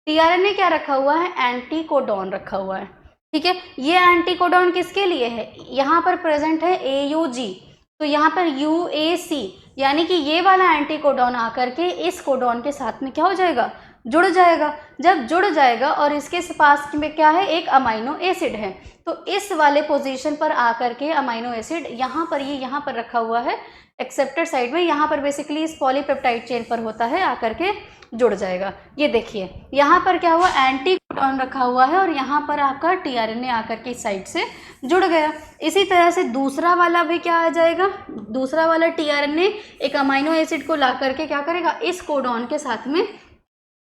टीआरएनए क्या रखा हुआ है, एंटी कोडॉन रखा हुआ है। ठीक है, ये एंटी कोडॉन किसके लिए है, यहाँ पर प्रेजेंट है AUG, तो यहाँ पर UAC, यानी कि ये वाला एंटी कोडॉन आकर के इस कोडॉन के साथ में क्या हो जाएगा, जुड़ जाएगा। जब जुड़ जाएगा और इसके पास में क्या है, एक अमाइनो एसिड है, तो इस वाले पोजीशन पर आकर के अमाइनो एसिड यहाँ पर, ये यहाँ पर रखा हुआ है एक्सेप्टर साइड में, यहाँ पर बेसिकली इस पॉलीपेप्टाइड चेन पर होता है, आकर के जुड़ जाएगा। ये देखिए यहाँ पर क्या हुआ, एंटी कोडॉन रखा हुआ है और यहाँ पर आपका टीआरएनए आकर के इस साइड से जुड़ गया। इसी तरह से दूसरा वाला भी क्या आ जाएगा, दूसरा वाला टीआरएनए एक अमाइनो एसिड को ला करके क्या करेगा, इस कोडॉन के साथ में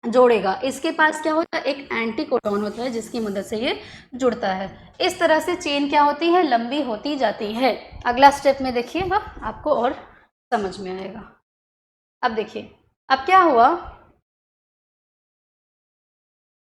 जोड़ेगा। इसके पास क्या होता है, एक एंटी कोडॉन होता है जिसकी मदद से ये जुड़ता है। इस तरह से चेन क्या होती है, लंबी होती जाती है। अगला स्टेप में देखिएगा, आपको और समझ में आएगा। अब देखिए, अब क्या हुआ,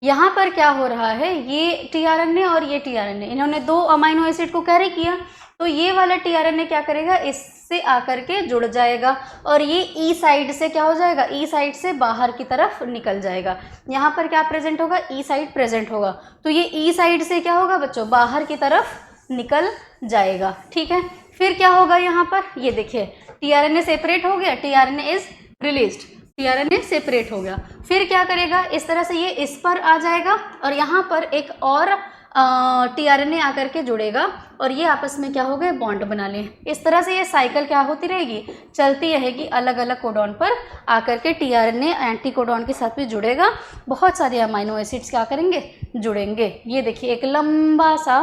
यहाँ पर क्या हो रहा है, ये टीआरएनए और ये टीआरएनए, इन्होंने दो अमाइनो एसिड को कैरी किया, तो ये वाला टीआरएनए क्या करेगा, इससे आकर के जुड़ जाएगा और ये ई साइड से क्या हो जाएगा, ई साइड से बाहर की तरफ निकल जाएगा। यहाँ पर क्या प्रेजेंट होगा, ई साइड प्रेजेंट होगा, तो ये ई साइड से क्या होगा बच्चों, बाहर की तरफ निकल जाएगा। ठीक है, फिर क्या होगा यहाँ पर, ये देखिए टीआरएनए सेपरेट हो गया, tRNA is released, tRNA separate हो गया। फिर क्या करेगा, इस तरह से ये इस पर आ जाएगा और यहाँ पर एक और टीआरएनए आकर के जुड़ेगा और ये आपस में क्या हो गए, बॉन्ड बना लें। इस तरह से ये साइकिल क्या होती रहेगी, चलती रहेगी, अलग अलग कोडॉन पर आकर के टीआरएनए एंटी कोडॉन के साथ भी जुड़ेगा, बहुत सारे अमाइनो एसिड्स क्या करेंगे, जुड़ेंगे। ये देखिए एक लंबा सा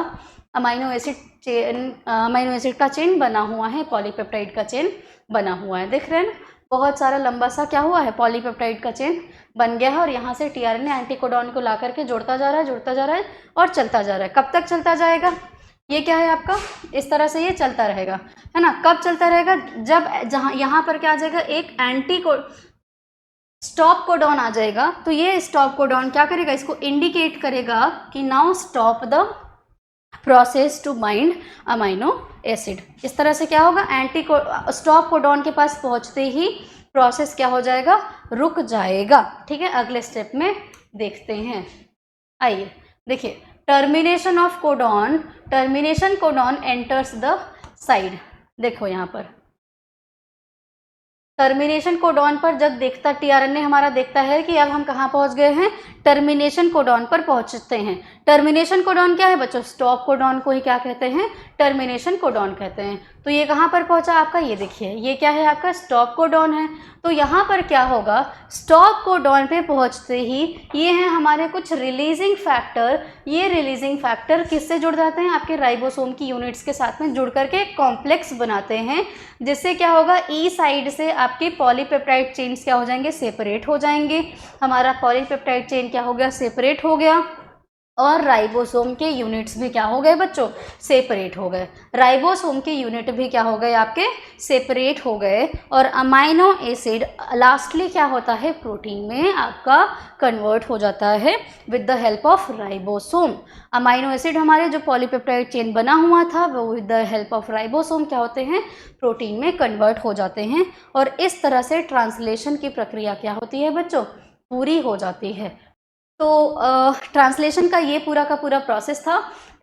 अमाइनो एसिड का चेन बना हुआ है, पॉलीपेप्टाइड का चेन बना हुआ है, देख रहे हैं ना, बहुत सारा लंबा सा क्या हुआ है, पॉलीपेप्टाइड का चेन बन गया है और यहाँ से टीआरएनए एंटी कोडॉन को ला करके जोड़ता जा रहा है, जुड़ता जा रहा है और चलता जा रहा है। कब तक चलता जाएगा, ये क्या है आपका, इस तरह से ये चलता रहेगा, है ना। कब चलता रहेगा, जब जहाँ यहाँ पर क्या आ जाएगा, एक स्टॉप कोडॉन आ जाएगा, तो ये स्टॉप कोडॉन क्या करेगा, इसको इंडिकेट करेगा कि now stop the process to bind amino acid. इस तरह से क्या होगा, स्टॉप कोडॉन के पास पहुंचते ही प्रोसेस क्या हो जाएगा, रुक जाएगा। ठीक है, अगले स्टेप में देखते हैं। आइए देखिए, termination of codon, termination codon enters the side. देखो यहाँ पर टर्मिनेशन कोडॉन पर जब देखता, टीआरएनए हमारा देखता है कि अब हम कहाँ पहुँच गए हैं, टर्मिनेशन कोडॉन पर पहुँचते हैं। टर्मिनेशन कोडॉन क्या है बच्चों, स्टॉप कोडॉन को ही क्या कहते हैं, टर्मिनेशन कोडॉन कहते हैं। तो ये कहाँ पर पहुँचा आपका, ये देखिए ये क्या है आपका, स्टॉप कोडॉन है। तो यहाँ पर क्या होगा, स्टॉप कोडॉन पे पहुँचते ही ये हैं हमारे कुछ रिलीजिंग फैक्टर। ये रिलीजिंग फैक्टर किससे जुड़ जाते हैं, आपके राइबोसोम की यूनिट्स के साथ में जुड़ करके कॉम्प्लेक्स बनाते हैं, जिससे क्या होगा, ई साइड से आपके पॉलीपेप्टाइड चेन्स क्या हो जाएंगे, सेपरेट हो जाएंगे। हमारा पॉलीपेप्टाइड चेन क्या हो गया, सेपरेट हो गया और राइबोसोम के यूनिट्स भी क्या हो गए बच्चों, सेपरेट हो गए। राइबोसोम के यूनिट भी क्या हो गए आपके, सेपरेट हो गए और अमाइनो एसिड लास्टली क्या होता है, प्रोटीन में आपका कन्वर्ट हो जाता है with the help of ribosome. Amino acid हमारे जो पॉलीपेप्टाइड चेन बना हुआ था वो with the help of ribosome क्या होते हैं, प्रोटीन में कन्वर्ट हो जाते हैं और इस तरह से ट्रांसलेशन की प्रक्रिया क्या होती है बच्चों, पूरी हो जाती है। तो ट्रांसलेशन का ये पूरा का पूरा प्रोसेस था।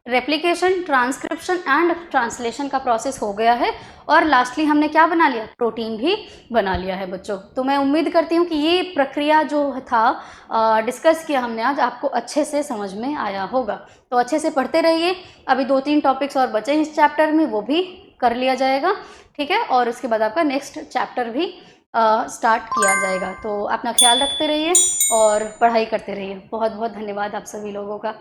रेप्लिकेशन, ट्रांसक्रिप्शन एंड ट्रांसलेशन का प्रोसेस हो गया है और लास्टली हमने क्या बना लिया, प्रोटीन भी बना लिया है बच्चों। तो मैं उम्मीद करती हूँ कि ये प्रक्रिया जो था डिस्कस किया हमने आज, आपको अच्छे से समझ में आया होगा। तो अच्छे से पढ़ते रहिए, अभी 2-3 टॉपिक्स और बचे इस चैप्टर में, वो भी कर लिया जाएगा, ठीक है। और उसके बाद आपका नेक्स्ट चैप्टर भी स्टार्ट किया जाएगा। तो अपना ख्याल रखते रहिए और पढ़ाई करते रहिए। बहुत बहुत धन्यवाद आप सभी लोगों का।